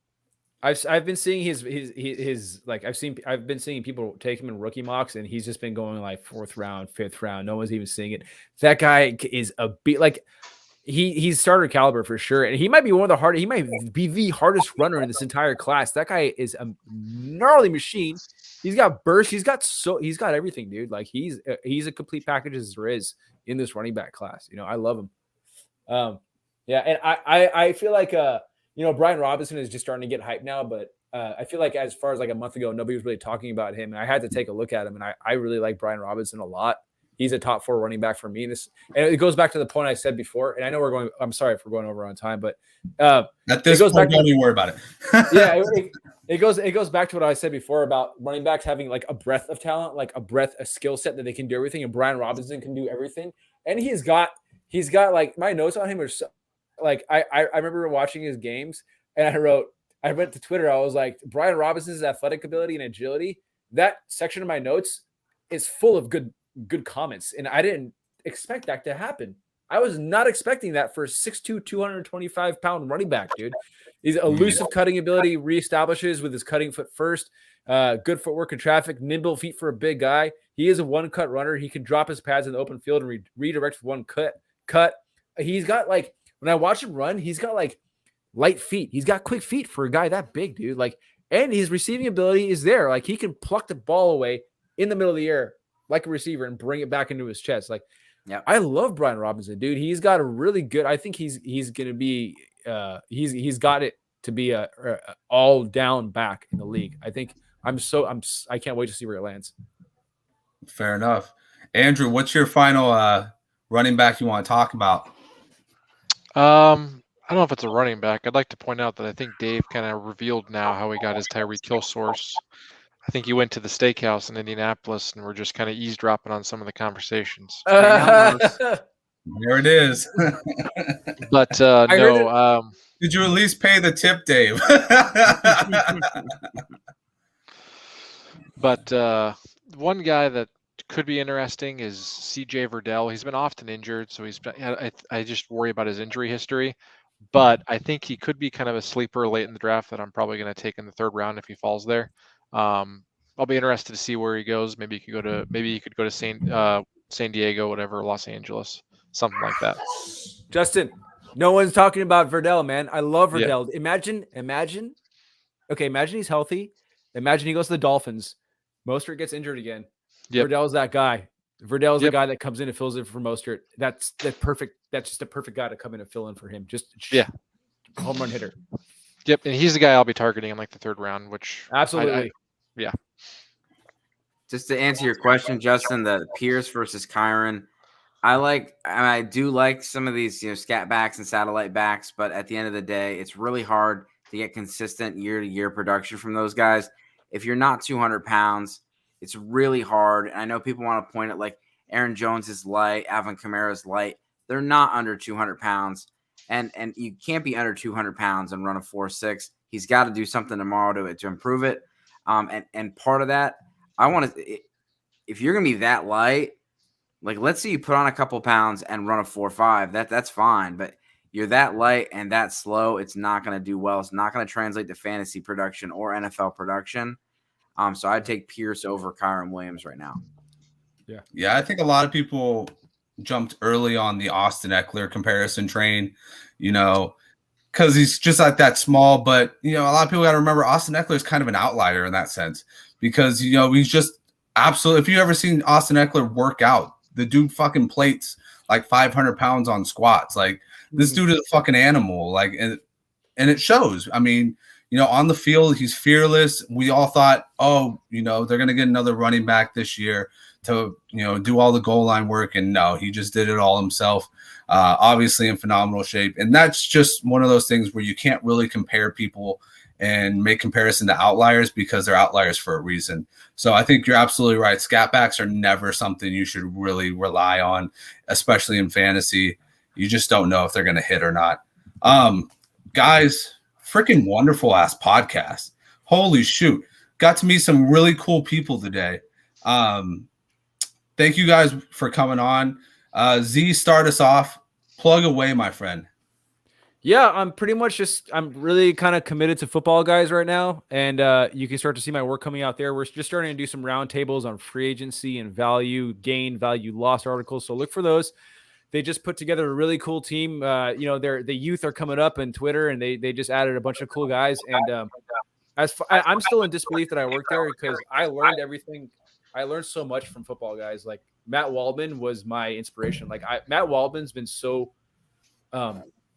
Speaker 3: I've been seeing his like I've been seeing people take him in rookie mocks, and he's just been going like 4th round, 5th round. No one's even seeing it. That guy is a beat. Like he's starter caliber for sure, and he might be one of the hardest. He might be the hardest runner in this entire class. That guy is a gnarly machine. He's got burst. He's got everything, dude. Like he's a complete package as there is in this running back class. I love him. And I feel like Brian Robinson is just starting to get hyped now, but I feel like as far as like a month ago, nobody was really talking about him, and I had to take a look at him, and I really like Brian Robinson a lot. He's a top 4 running back for me. And it goes back to the point I said before, and I know I'm sorry if we're going over on time, but
Speaker 1: at this point, don't even worry about it.
Speaker 3: Yeah, it goes back to what I said before about running backs having like a breadth of talent, like a skill set that they can do everything, and Brian Robinson can do everything. And he's got like my notes on him are like I remember watching his games, and I went to Twitter. I was like, Brian Robinson's athletic ability and agility. That section of my notes is full of good comments, and I didn't expect that to happen. I was not expecting that for a 6'2", 225-pound running back, dude. His elusive cutting ability reestablishes with his cutting foot first. Good footwork in traffic, nimble feet for a big guy. He is a one-cut runner. He can drop his pads in the open field and redirect with one cut. He's got like, when I watch him run, he's got like light feet. He's got quick feet for a guy that big, dude. Like, and his receiving ability is there. Like, he can pluck the ball away in the middle of the air like a receiver and bring it back into his chest. Like,
Speaker 2: yeah,
Speaker 3: I love Brian Robinson, dude. He's got a really good. I think he's going to be. He's got it to be a all down back in the league. I think I can't wait to see where it lands.
Speaker 1: Fair enough. Andrew, what's your final running back you want to talk about?
Speaker 4: I don't know if it's a running back. I'd like to point out that I think Dave kind of revealed now how he got his Tyreek Hill source. I think he went to the steakhouse in Indianapolis and we're just kind of eavesdropping on some of the conversations.
Speaker 1: There it is.
Speaker 4: But no.
Speaker 1: Did you at least pay the tip, Dave?
Speaker 4: But one guy that could be interesting is CJ Verdell. He's been often injured, so I just worry about his injury history. But I think he could be kind of a sleeper late in the draft that I'm probably going to take in the third round if he falls there. I'll be interested to see where he goes. Maybe he could go to San Diego, whatever, Los Angeles, something like that.
Speaker 3: Justin, no one's talking about Verdell, man. I love Verdell.
Speaker 4: Yeah.
Speaker 3: Imagine he's healthy. Imagine he goes to the Dolphins. Mostert gets injured again. Yep. Verdell's that guy. Verdell's the guy that comes in and fills in for Mostert. That's perfect. That's just a perfect guy to come in and fill in for him. Just home run hitter.
Speaker 4: Yep, and he's the guy I'll be targeting in like the third round, which
Speaker 3: absolutely.
Speaker 4: Yeah.
Speaker 2: Just to answer your question, Justin, the Pierce versus Kyron, I do like some of these, scat backs and satellite backs, but at the end of the day, it's really hard to get consistent year-to-year production from those guys. If you're not 200 pounds, it's really hard. And I know people want to point at like Aaron Jones is light, Alvin Kamara is light. They're not under 200 pounds. And you can't be under 200 pounds and run a 4.6. He's got to do something tomorrow to improve it. And part of that, if you're going to be that light, like let's say you put on a couple pounds and run a 4.5, that's fine. But you're that light and that slow, it's not going to do well. It's not going to translate to fantasy production or NFL production. So I'd take Pierce over Kyron Williams right now.
Speaker 1: Yeah, I think a lot of people jumped early on the Austin Eckler comparison train, because he's just like that small. But, a lot of people got to remember Austin Eckler is kind of an outlier in that sense because, he's just absolutely – if you've ever seen Austin Eckler work out, the dude fucking plates like 500 pounds on squats. Like, this dude is a fucking animal. Like, and it shows. I mean, on the field, he's fearless. We all thought, they're going to get another running back this year to, do all the goal line work. And no, he just did it all himself, obviously in phenomenal shape. And that's just one of those things where you can't really compare people and make comparison to outliers because they're outliers for a reason. So I think you're absolutely right. Scat backs are never something you should really rely on, especially in fantasy. You just don't know if they're going to hit or not. Guys, freaking wonderful ass podcast. Holy shoot. Got to meet some really cool people today. Thank you guys for coming on. Z, start us off. Plug away, my friend.
Speaker 3: Yeah, I'm really kind of committed to football, guys, right now. And you can start to see my work coming out there. We're just starting to do some roundtables on free agency and value gain, value loss articles. So look for those. They just put together a really cool team. The youth are coming up on Twitter, and they just added a bunch of cool guys. And I'm still in disbelief that I work there because I learned everything. I learned so much from football guys. Like Matt Waldman was my inspiration. Like Matt Waldman's been so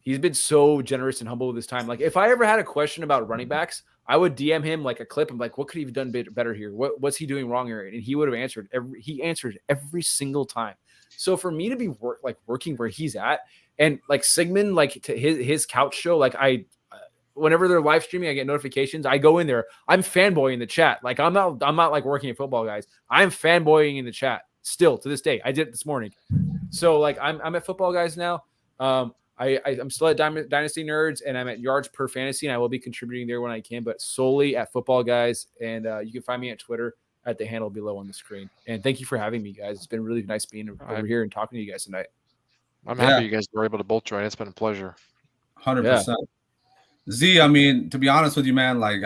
Speaker 3: he's been so generous and humble with his time. Like if I ever had a question about running backs, I would DM him like a clip. I'm like, what could he have done better here? What's he doing wrong here? And he would have answered. He answered every single time. So for me to be working where he's at, and like Sigmund, like to his couch show, like whenever they're live streaming, I get notifications. I go in there. I'm fanboying in the chat. Like I'm not like working at football, guys. I'm fanboying in the chat still to this day. I did it this morning. So like I'm at football, guys now. I'm still at Dynasty Nerds, and I'm at Yards Per Fantasy, and I will be contributing there when I can, but solely at Football Guys. And you can find me on Twitter at the handle below on the screen. And thank you for having me, guys. It's been really nice being over here and talking to you guys tonight.
Speaker 4: I'm happy you guys were able to both join. It's been a pleasure.
Speaker 1: 100%. Z, I mean, to be honest with you, man, like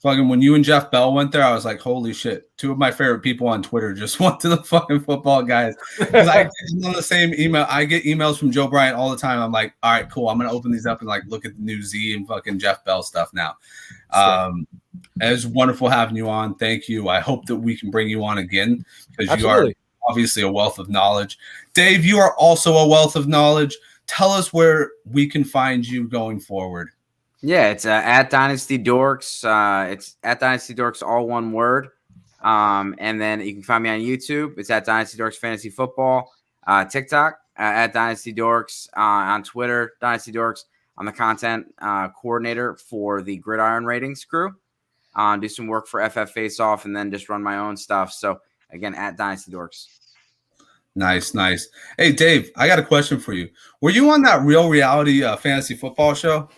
Speaker 1: when you and Jeff Bell went there, I was like, holy shit. 2 of my favorite people on Twitter just went to the fucking Football Guys. Because I get on the same email. I get emails from Joe Bryant all the time. I'm like, all right, cool. I'm going to open these up and like look at the new Z and fucking Jeff Bell stuff now. It was wonderful having you on. Thank you. I hope that we can bring you on again because you are obviously a wealth of knowledge. Dave, you are also a wealth of knowledge. Tell us where we can find you going forward.
Speaker 2: Yeah, it's at Dynasty Dorks. It's at Dynasty Dorks, all one word. And then you can find me on YouTube. It's at Dynasty Dorks Fantasy Football. TikTok at Dynasty Dorks. On Twitter, Dynasty Dorks. I'm the content coordinator for the Gridiron Ratings crew. Do some work for FF Face Off and then just run my own stuff. So again, at Dynasty Dorks.
Speaker 1: Nice. Hey, Dave, I got a question for you. Were you on that Real Reality fantasy football show?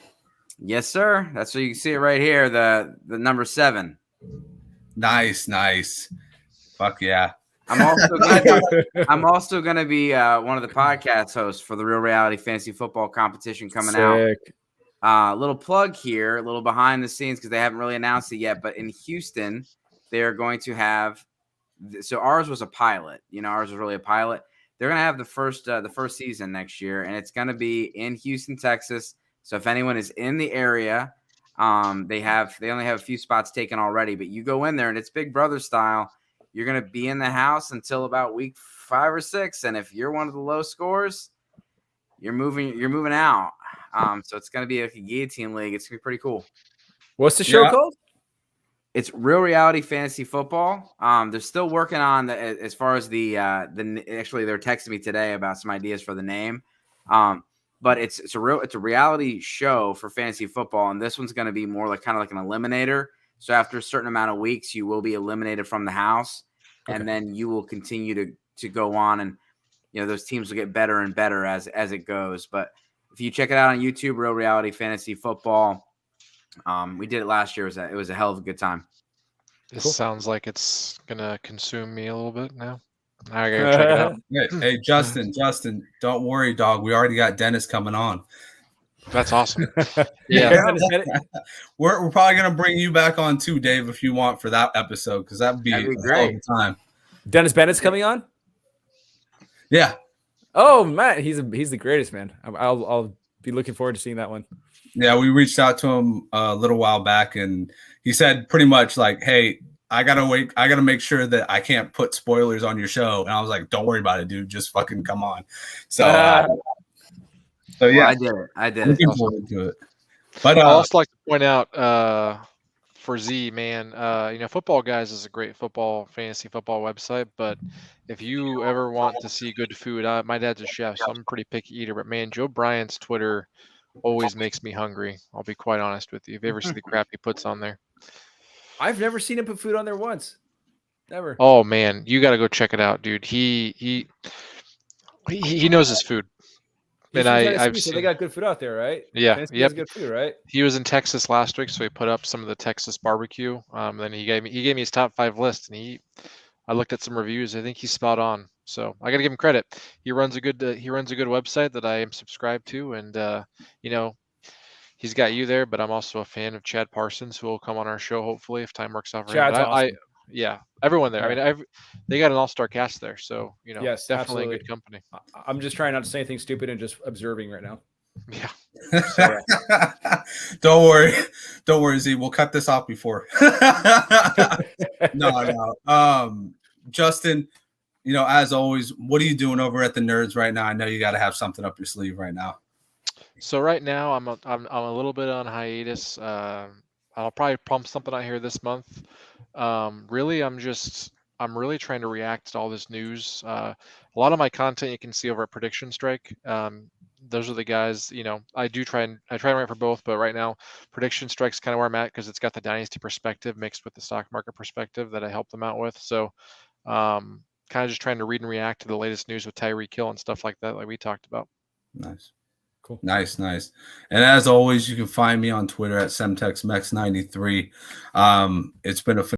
Speaker 2: Yes, sir. That's what you can see it right here. The number 7.
Speaker 1: Nice. Fuck yeah.
Speaker 2: I'm also gonna be one of the podcast hosts for the Real Reality Fantasy Football competition coming out. Little plug here, a little behind the scenes because they haven't really announced it yet. But in Houston, they're going to have. So ours was a pilot. Ours was really a pilot. They're gonna have the first season next year, and it's gonna be in Houston, Texas. So if anyone is in the area, they only have a few spots taken already. But you go in there, and it's Big Brother style. You're gonna be in the house until about week 5 or 6, and if you're one of the low scores, you're moving out. So it's gonna be like a guillotine league. It's gonna be pretty cool.
Speaker 3: What's the show called?
Speaker 2: It's Real Reality Fantasy Football. They're still working on as far as the actually they're texting me today about some ideas for the name. But it's a reality show for fantasy football, and this one's going to be more like kind of like an eliminator. So after a certain amount of weeks, you will be eliminated from the house, and then you will continue to go on, and those teams will get better and better as it goes. But if you check it out on YouTube, Real Reality Fantasy Football. We did it last year. It was a hell of a good time.
Speaker 4: This sounds like it's gonna consume me a little bit now. I gotta check it out.
Speaker 1: Hey, Justin, don't worry, dog. We already got Dennis coming on.
Speaker 4: That's awesome. Yeah,
Speaker 1: we're probably gonna bring you back on too, Dave, if you want for that episode because that'd be great. Time.
Speaker 3: Dennis Bennett's coming on.
Speaker 1: Yeah.
Speaker 3: Oh man, he's the greatest, man. I'll be looking forward to seeing that one.
Speaker 1: Yeah, we reached out to him a little while back, and he said pretty much like, "Hey, I gotta make sure that I can't put spoilers on your show." And I was like, "Don't worry about it, dude. Just fucking come on." So yeah,
Speaker 2: I did.
Speaker 1: Looking forward to it. But
Speaker 4: I'd also like to point out for Z, man, Football Guys is a great fantasy football website. But if you ever want to see good food, my dad's a chef, so I'm a pretty picky eater. But man, Joe Bryant's Twitter always makes me hungry. I'll be quite honest with you. If you ever see the crap he puts on there.
Speaker 3: I've never seen him put food on there once. Never.
Speaker 4: Oh man, you got to go check it out, dude. He knows his food. And I've seen,
Speaker 3: so they got good food out there, right?
Speaker 4: Yeah, yep.
Speaker 3: Good food, right?
Speaker 4: He was in Texas last week, so he put up some of the Texas barbecue. Then he gave me his top 5 list, and I looked at some reviews. I think he's spot on. So I got to give him credit. He runs a good website that I am subscribed to, and he's got you there. But I'm also a fan of Chad Parsons, who will come on our show hopefully if time works out for him.
Speaker 3: Awesome.
Speaker 4: Yeah, everyone there. I mean, they got an all-star cast there, so
Speaker 3: yes,
Speaker 4: definitely
Speaker 3: absolutely.
Speaker 4: a good company.
Speaker 3: I'm just trying not to say anything stupid and just observing right now.
Speaker 4: Yeah.
Speaker 1: Don't worry, Z. We'll cut this off before. No. Justin, as always, what are you doing over at the Nerds right now? I know you got to have something up your sleeve right now.
Speaker 4: So right now, I'm a little bit on hiatus. I'll probably pump something out here this month. Really, I'm really trying to react to all this news. A lot of my content you can see over at Prediction Strike. Those are the guys, I try and write for both, but right now Prediction Strike's kind of where I'm at because it's got the dynasty perspective mixed with the stock market perspective that I help them out with. So kind of just trying to read and react to the latest news with Tyreek Hill and stuff like that, like we talked about.
Speaker 1: Nice.
Speaker 3: Cool.
Speaker 1: Nice. And as always, you can find me on Twitter at SemtexMex93. It's been a